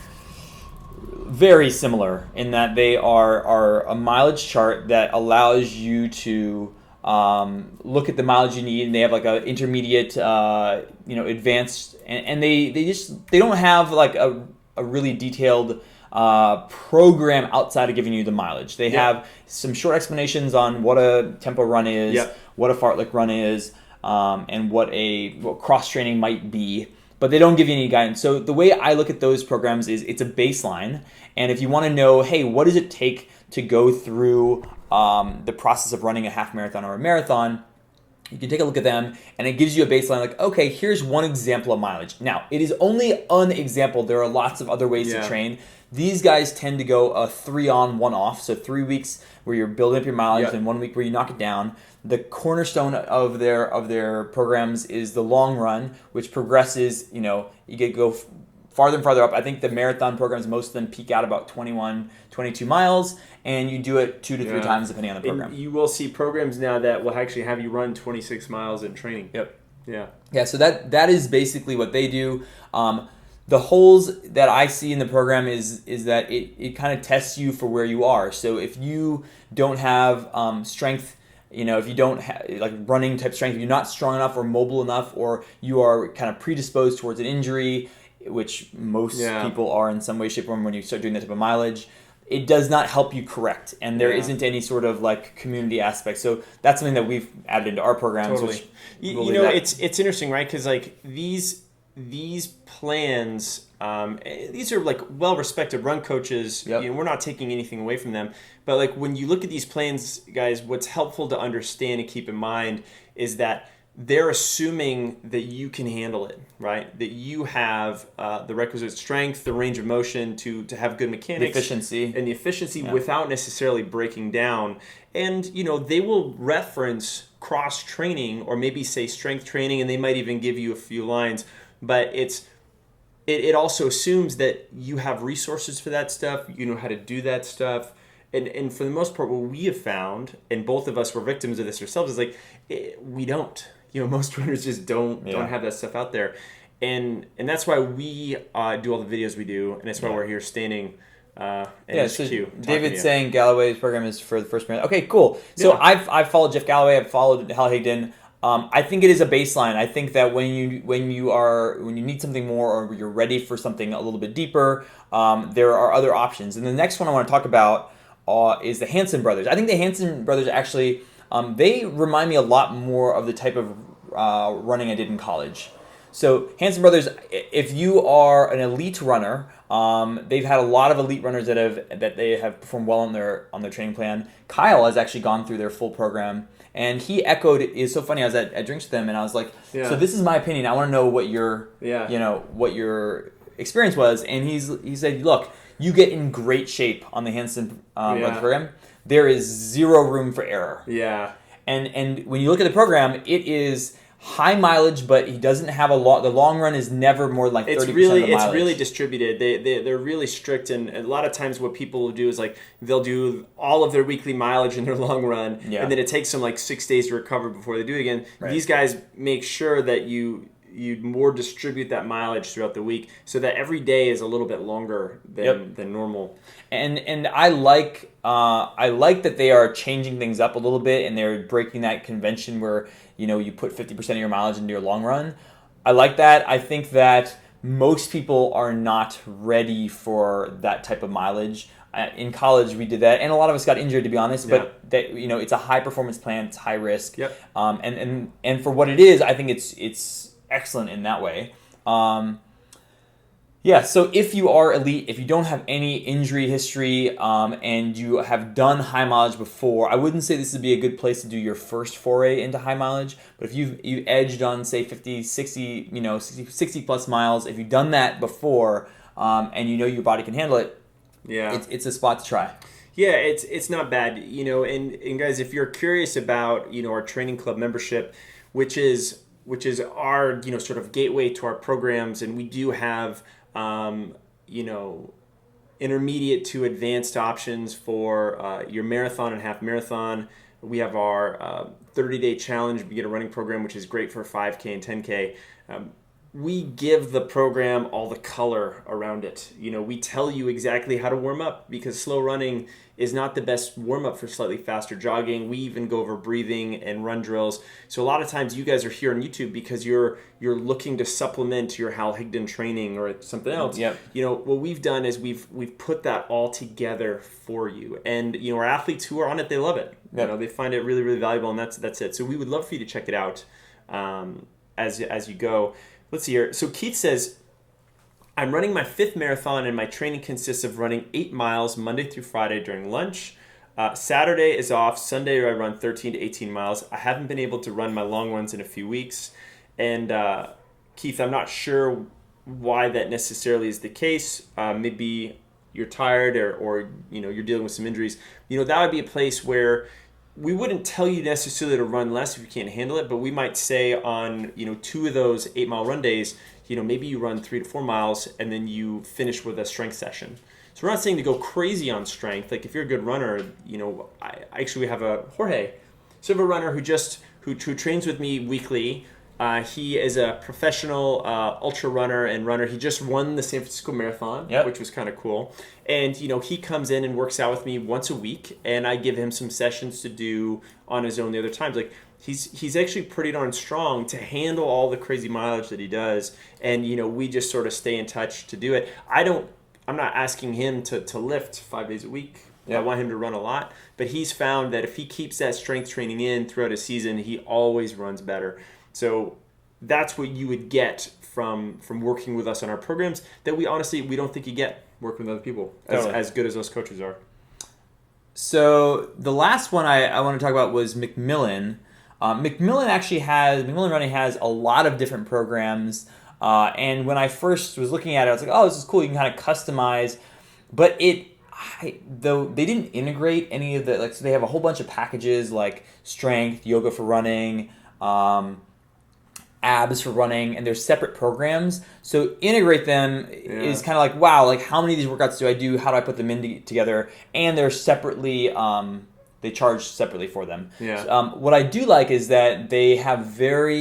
very similar in that they are a mileage chart that allows you to look at the mileage you need, and they have like a intermediate, advanced, and they don't have like a really detailed program outside of giving you the mileage. They have some short explanations on what a tempo run is, what a fartlek run is, and what cross training might be, but they don't give you any guidance. So the way I look at those programs is it's a baseline, and if you want to know, hey, what does it take to go through the process of running a half marathon or a marathon, you can take a look at them, and it gives you a baseline like, okay, here's one example of mileage. Now, it is only an example. There are lots of other ways to train. These guys tend to go a 3 on, 1 off, so 3 weeks where you're building up your mileage and 1 week where you knock it down. The cornerstone of their programs is the long run, which progresses, you go farther and farther up. I think the marathon programs, most of them peak out about 21, 22 miles, and you do it 2 to 3 times depending on the program. And you will see programs now that will actually have you run 26 miles in training. Yep. Yeah, so that is basically what they do. The holes that I see in the program is that it kind of tests you for where you are. So if you don't have strength, if you don't have like running type strength, if you're not strong enough or mobile enough, or you are kind of predisposed towards an injury, which most people are in some way, shape, or form when you start doing that type of mileage, it does not help you correct, and there isn't any sort of like community aspect. So that's something that we've added into our programs. Totally. Which, it's interesting, right? Because like these plans, these are like well-respected run coaches. We're not taking anything away from them, but like when you look at these plans, guys, what's helpful to understand and keep in mind is that they're assuming that you can handle it, right? That you have the requisite strength, the range of motion to have good mechanics, the efficiency without necessarily breaking down. And they will reference cross training or maybe say strength training, and they might even give you a few lines. But it also assumes that you have resources for that stuff, you know how to do that stuff. And for the most part, what we have found, and both of us were victims of this ourselves, is like we don't. Most runners just don't have that stuff out there. And that's why we do all the videos we do, and that's why we're here standing in this queue. David's saying Galloway's program is for the first marathon. Okay, cool. So I've followed Jeff Galloway, I've followed Hal Higdon. I think it is a baseline. I think that when you need something more, or you're ready for something a little bit deeper, there are other options. And the next one I want to talk about is the Hansen brothers. I think the Hansen brothers actually they remind me a lot more of the type of running I did in college. So Hansen brothers, if you are an elite runner, they've had a lot of elite runners that they have performed well on their training plan. Kyle has actually gone through their full program. And he echoed, it's so funny, I was at drinks with him, and I was like, so this is my opinion. I want to know what your experience was. And he said, look, you get in great shape on the Hansen program. There is zero room for error. Yeah. And when you look at the program, it is high mileage, but he doesn't have a lot. The long run is never more than like 30% of the mileage. It's really distributed. They're really strict, and a lot of times what people will do is like they'll do all of their weekly mileage in their long run, and then it takes them like 6 days to recover before they do it again. Right. These guys make sure that you more distribute that mileage throughout the week, so that every day is a little bit longer than normal. And I like that they are changing things up a little bit, and they're breaking that convention where you put 50% of your mileage into your long run. I like that. I think that most people are not ready for that type of mileage. In college, we did that, and a lot of us got injured, to be honest. Yeah. But that, it's a high performance plan. It's high risk. Yep. And for what it is, I think it's excellent in that way. Yeah, so if you are elite, if you don't have any injury history, and you have done high mileage before, I wouldn't say this would be a good place to do your first foray into high mileage. But if you've edged on, say, 50, 60, 60 plus miles, if you've done that before, and your body can handle it, it's a spot to try. Yeah, it's not bad, and guys, if you're curious about, our training club membership, which is our, sort of gateway to our programs, and we do have intermediate to advanced options for your marathon and half marathon. We have our 30-day challenge beginner running program, which is great for 5K and 10K. We give the program all the color around it. We tell you exactly how to warm up, because slow running is not the best warm up for slightly faster jogging. We even go over breathing and run drills. So a lot of times you guys are here on YouTube because you're looking to supplement your Hal Higdon training or something else. Yep. What we've done is we've put that all together for you. And our athletes who are on it, they love it. Yep. They find it really, really valuable, and that's it. So we would love for you to check it out as you go. Let's see here. So Keith says, I'm running my 5th marathon, and my training consists of running 8 miles Monday through Friday during lunch. Saturday is off. Sunday I run 13 to 18 miles. I haven't been able to run my long runs in a few weeks. And Keith, I'm not sure why that necessarily is the case. Maybe you're tired or you're dealing with some injuries. That would be a place where we wouldn't tell you necessarily to run less if you can't handle it, but we might say on 2 of those 8-mile run days, maybe you run 3 to 4 miles and then you finish with a strength session. So we're not saying to go crazy on strength. Like if you're a good runner, we have a Jorge. So we have a runner who trains with me weekly. He is a professional ultra runner and runner. He just won the San Francisco Marathon, which was kind of cool. And, he comes in and works out with me once a week, and I give him some sessions to do on his own the other times. Like, he's actually pretty darn strong to handle all the crazy mileage that he does. And, we just sort of stay in touch to do it. I'm not asking him to lift 5 days a week. I want him to run a lot. But he's found that if he keeps that strength training in throughout a season, he always runs better. So that's what you would get from working with us on our programs that we don't think you get working with other people as good as those coaches are. So the last one I want to talk about was McMillan. McMillan Running has a lot of different programs. And when I first was looking at it, I was like, oh, this is cool. You can kind of customize. But though they didn't integrate any of the, so they have a whole bunch of packages like strength, yoga for running, abs for running, and there's separate programs. So integrate them is kind of like, wow, like how many of these workouts do I do? How do I put them in together? And they're separately, they charge separately for them. Yeah. So, what I do like is that they have their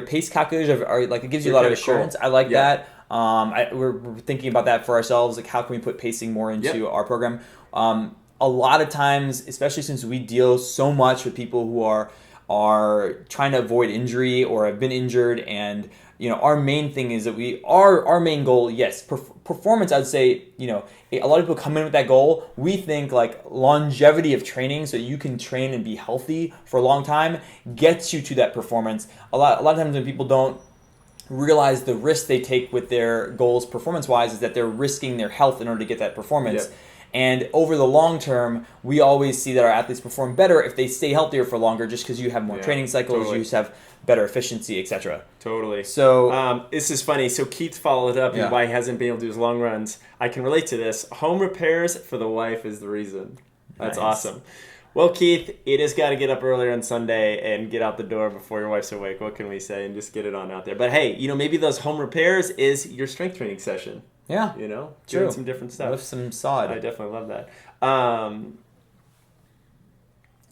pace calculators are like, it gives you a lot of assurance. Cool. I like that. We're thinking about that for ourselves. Like, how can we put pacing more into our program? A lot of times, especially since we deal so much with people who are trying to avoid injury or have been injured, and our main thing is that our main goal, yes, performance. I'd say a lot of people come in with that goal. We think like longevity of training, so you can train and be healthy for a long time, gets you to that performance. A lot of times when people don't realize the risk they take with their goals performance-wise is that they're risking their health in order to get that performance. Yep. And over the long term, we always see that our athletes perform better if they stay healthier for longer, just because you have more training cycles, you just have better efficiency, etc. Totally. So this is funny. So Keith followed up on why he hasn't been able to do his long runs. I can relate to this. Home repairs for the wife is the reason. That's awesome. Well, Keith, you just got to get up earlier on Sunday and get out the door before your wife's awake. What can we say? And just get it on out there. But hey, maybe those home repairs is your strength training session. Yeah. Doing some different stuff. Lift some sod. I definitely love that.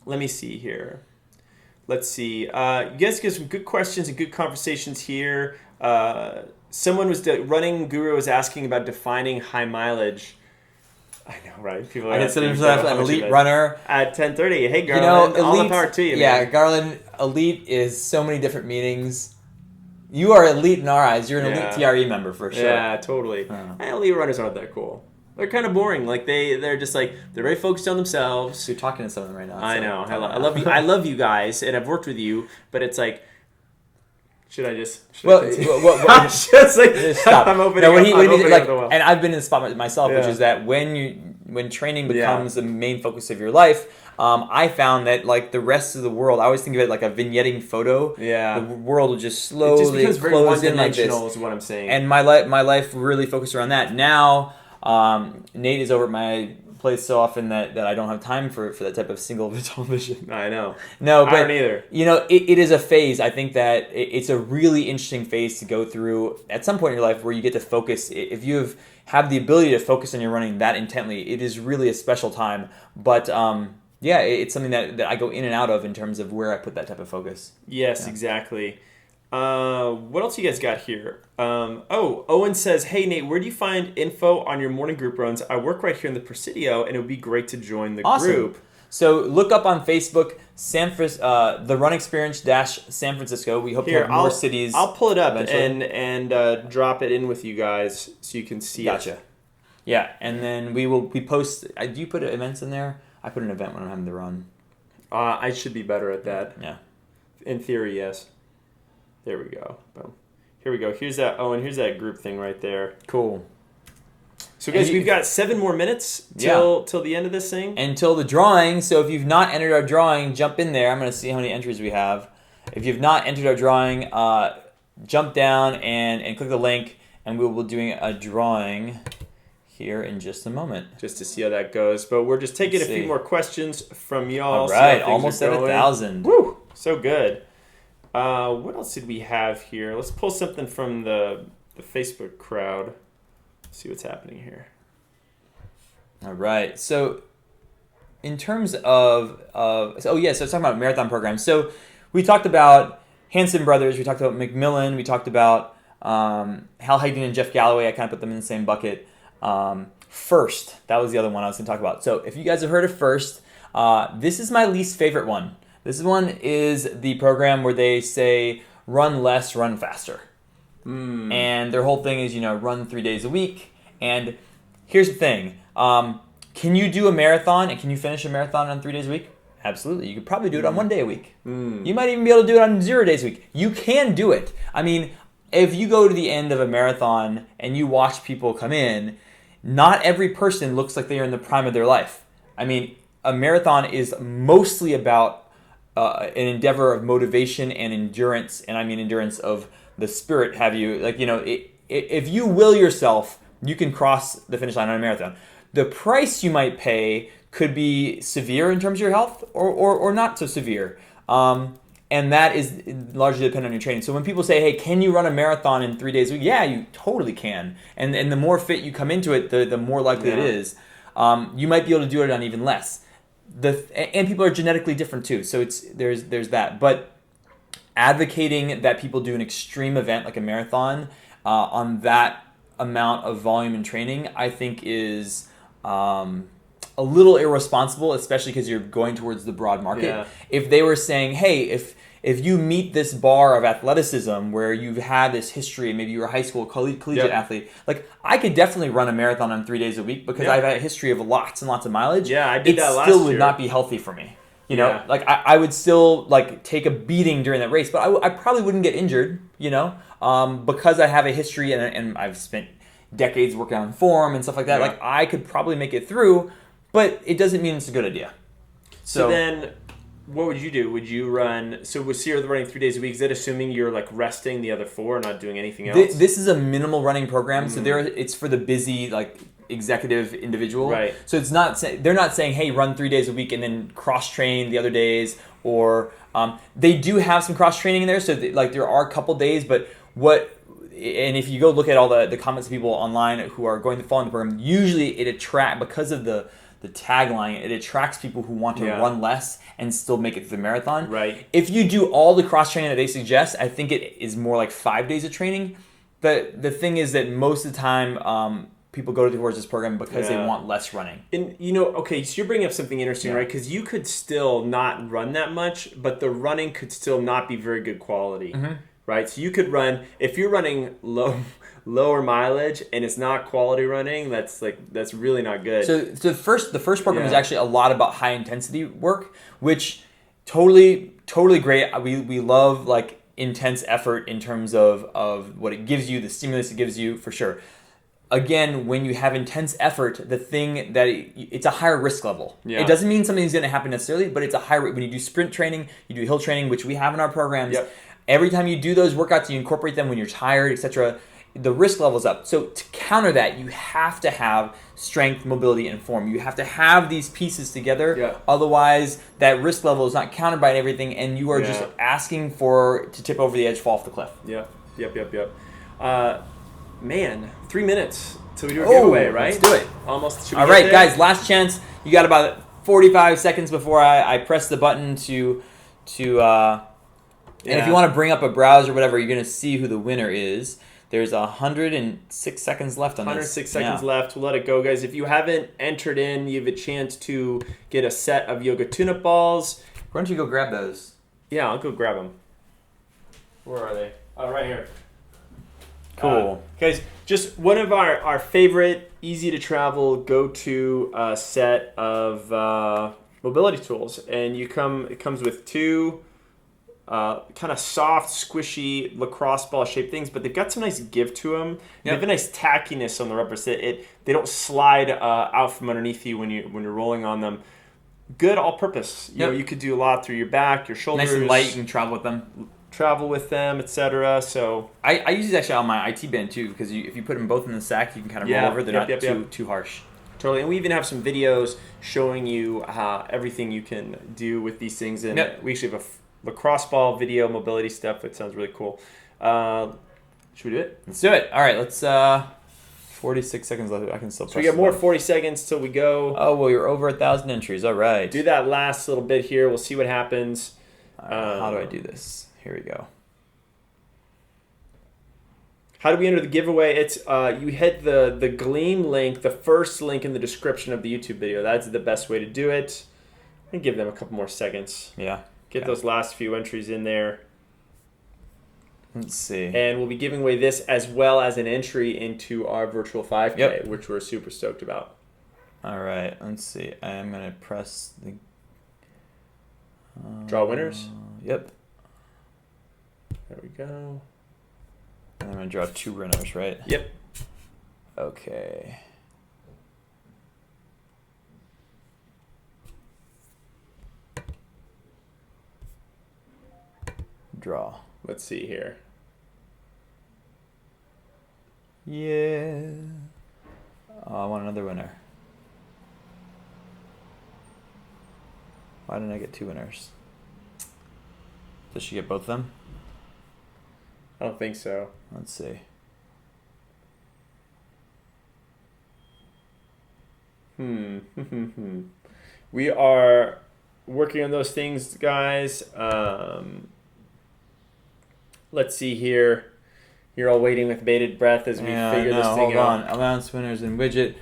Let me see here. Let's see. You guys get some good questions and good conversations here. Someone running guru was asking about defining high mileage. I know, right? People are asking an elite runner at 10:30. Hey, Garland, all the power to you. Yeah, man. Garland, elite is so many different meanings. You are elite in our eyes. You're an Yeah. elite TRE member for sure. Yeah, totally. Elite runners aren't that cool. They're kind of boring. Like they're just like they're very focused on themselves. So you're talking to someone right now. I so know. tell me I love now. you. I love you guys, and I've worked with you. But it's like, should I just? Well, I'm just like stop. I'm opening. No, up, I'm opening like, up the well. and I've been in the spot myself, which Yeah. is that when training becomes the main focus of your life, I found that like the rest of the world, I always think of it like a vignetting photo. Yeah. The world will just It slowly just becomes very close in like this. one-dimensional, is what I'm saying. And my life really focused around that. Now, Nate is over at my place so often that I don't have time for that type of single television. I know. No, but I don't either. You know, it is a phase. I think that it's a really interesting phase to go through at some point in your life where you get to focus. If you have the ability to focus on your running that intently, it is really a special time. But yeah, it's something that I go in and out of in terms of where I put that type of focus. Yes, exactly. What else you guys got here? Owen says, "Hey Nate, where do you find info on your morning group runs? I work right here in the Presidio, and it would be great to join the Awesome. group." So look up on Facebook, the Run Experience San Francisco. We hope to have more cities. I'll pull it up eventually. and drop it in with you guys so you can see Gotcha. it. Yeah, and then we post. Do you put events in there? I put an event when I'm having the run. I should be better at that. Yeah. In theory, yes. There we go. Boom. Here we go. Here's that. Oh, and here's that group thing right there. Cool. So guys, we've got 7 more minutes till the end of this thing. Until the drawing. So if you've not entered our drawing, jump in there. I'm going to see how many entries we have. If you've not entered our drawing, jump down and click the link, and we will be doing a drawing here in just a moment. Just to see how that goes. But we're just taking a few more questions from y'all. All right, almost at 1,000. Woo! So good. What else did we have here? Let's pull something from the Facebook crowd. See what's happening here. All right. So in terms of so it's talking about marathon programs. So we talked about Hanson Brothers. We talked about McMillan. We talked about Hal Hagedorn and Jeff Galloway. I kind of put them in the same bucket. First, that was the other one I was going to talk about. So if you guys have heard of First, this is my least favorite one. This one is the program where they say run less, run faster. And their whole thing is, run 3 days a week. And here's the thing. Can you do a marathon and can you finish a marathon on 3 days a week? Absolutely. You could probably do it on 1 day a week. You might even be able to do it on 0 days a week. You can do it. I mean, if you go to the end of a marathon and you watch people come in, not every person looks like they are in the prime of their life. I mean, a marathon is mostly about an endeavor of motivation and endurance, and I mean endurance of the spirit. Have you, if you will yourself, you can cross the finish line on a marathon. The price you might pay could be severe in terms of your health or not so severe. And that is largely dependent on your training. So when people say, hey, can you run a marathon in 3 days a week? Yeah, you totally can. And the more fit you come into it, the more likely it is. You might be able to do it on even less. And people are genetically different too. So there's that. But advocating that people do an extreme event like a marathon on that amount of volume and training, I think is a little irresponsible, especially because you're going towards the broad market. Yeah. If they were saying, hey, if you meet this bar of athleticism where you've had this history, maybe you were a high school collegiate athlete, like I could definitely run a marathon on 3 days a week because I've had a history of lots and lots of mileage. Yeah, I did that last year. It still would year. not be healthy for me. Like I would still like take a beating during that race, but I probably wouldn't get injured, because I have a history and I've spent decades working on form and stuff like that. Yeah. Like I could probably make it through, but it doesn't mean it's a good idea. So then, what would you do? Would you run? So you're running 3 days a week. Is that assuming you're like resting the other 4, not doing anything else? This is a minimal running program, so it's for the busy like executive individual. Right. So it's not they're not saying, hey, run 3 days a week and then cross train the other days, or they do have some cross training in there. So there are a couple days, but and if you go look at all the comments of people online who are going to follow the program, usually it attracts, because of the tagline, it attracts people who want to run less and still make it to the marathon. Right. If you do all the cross training that they suggest, I think it is more like 5 days of training. But the thing is that most of the time, people go towards this program because they want less running. And okay, so you're bringing up something interesting, right? Because you could still not run that much, but the running could still not be very good quality. right? So you could run, if you're running lower mileage and it's not quality running, that's really not good. So the first program is Yeah. actually a lot about high intensity work, which totally great. We love like intense effort in terms of what it gives you, the stimulus it gives you for sure. Again, when you have intense effort, the thing that it's a higher risk level. Yeah. It doesn't mean something's going to happen necessarily, but it's a higher. When you do sprint training, you do hill training, which we have in our programs. Yep. Every time you do those workouts, you incorporate them when you're tired, etc. The risk level's up. So to counter that, you have to have strength, mobility, and form. You have to have these pieces together. Yeah. Otherwise, that risk level is not countered by everything, and you are just Yeah. asking to tip over the edge, fall off the cliff. Yep. Man, 3 minutes till we do a giveaway, right? Let's do it. Almost. Should we All get right, there? guys, last chance. You got about 45 seconds before I press the button to and if you want to bring up a browser or whatever, you're going to see who the winner is. There's 106 seconds left on this. 106 seconds left. We'll let it go, guys. If you haven't entered in, you have a chance to get a set of yoga tune-up balls. Why don't you go grab those? Yeah, I'll go grab them. Where are they? Oh, right here. Cool. Guys, just one of our favorite, easy-to-travel, go-to set of mobility tools. And it comes with two kind of soft, squishy lacrosse ball shaped things, but they've got some nice give to them. Yep. They have a nice tackiness on the rubber. So they don't slide out from underneath you when you're rolling on them. Good all-purpose. You know, you could do a lot through your back, your shoulders. Nice and light. You can travel with them. Etc. So I use these actually on my IT band too, because if you put them both in the sack, you can kind of roll over. They're not too harsh. Totally, and we even have some videos showing you everything you can do with these things. And we actually have a lacrosse ball video mobility stuff. It sounds really cool. Should we do it? Let's do it. All right, let's 46 seconds left. I can still press. So we got more 40 seconds till we go. Oh, well, you're over 1,000 entries. All right. Do that last little bit here. We'll see what happens. How do I do this? Here we go. How do we enter the giveaway? It's you hit the Gleam link, the first link in the description of the YouTube video. That's the best way to do it. And give them a couple more seconds. Yeah. Get those last few entries in there. Let's see. And we'll be giving away this as well as an entry into our virtual 5K, which we're super stoked about. All right. Let's see. I'm going to press the... Draw winners? Yep. There we go. And I'm going to draw 2 winners, right? Yep. Okay. Draw. Let's see here. Yeah. Oh, I want another winner. Why didn't I get 2 winners? Does she get both of them? I don't think so. Let's see. We are working on those things, guys. Let's see here. You're all waiting with bated breath as we figure this thing Hold out. on. Allowance winners and widget.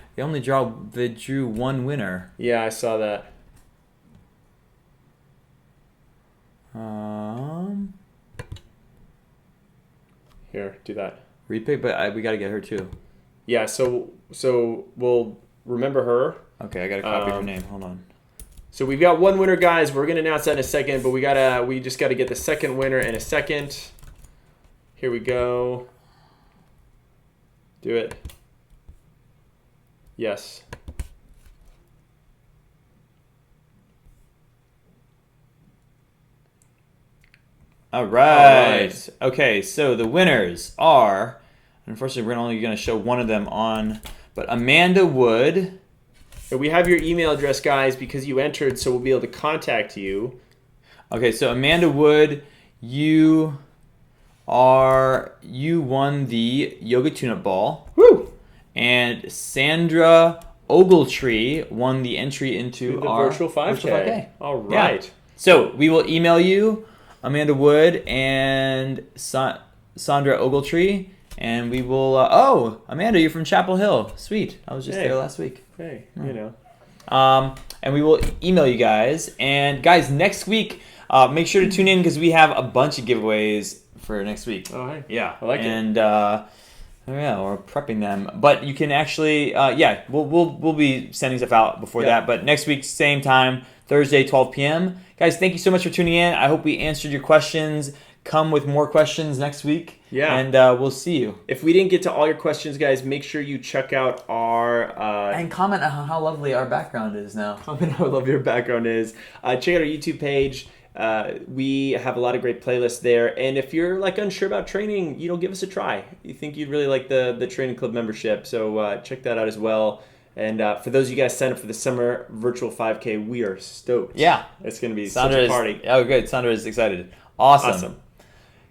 They drew 1 winner. Yeah, I saw that. Here, do that. Repick, but we got to get her too. Yeah, so we'll remember her. Okay, I got to copy her name. Hold on. So we've got 1 winner, guys. We're gonna announce that in a second, but we just gotta get the second winner in a second. Here we go. Do it. Yes. All right. Okay, so the winners are, unfortunately, we're only going to show one of them on, but Amanda Wood. And we have your email address, guys, because you entered, so we'll be able to contact you. Okay, so Amanda Wood, you won the yoga tune-up ball. Woo! And Sandra Ogletree won the entry into the our virtual 5K. All right. Yeah. So we will email you, Amanda Wood and Sandra Ogletree, and we will. Amanda, you're from Chapel Hill. Sweet. I was just there last week. Hey, you know. And we will email you guys. And guys, next week, make sure to tune in because we have a bunch of giveaways for next week. Oh, hey. Yeah, I like it. and yeah, we're prepping them. But you can actually, we'll be sending stuff out before that. But next week, same time, Thursday, 12 p.m. Guys, thank you so much for tuning in. I hope we answered your questions. Come with more questions next week. Yeah. And we'll see you. If we didn't get to all your questions, guys, make sure you check out our... and comment on how lovely our background is now. Comment how lovely your background is. Check out our YouTube page. We have a lot of great playlists there. And if you're like unsure about training, give us a try. You think you'd really like the training club membership. So check that out as well. And for those of you guys sign up for the summer virtual 5K, we are stoked. Yeah. It's going to be such a party. Oh, good. Sandra is excited. Awesome.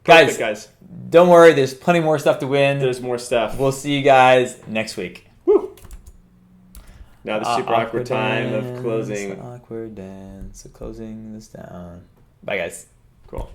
Perfect, guys, don't worry. There's plenty more stuff to win. There's more stuff. We'll see you guys next week. Woo! Now the super awkward time of closing. Awkward dance of closing this down. Bye, guys. Cool.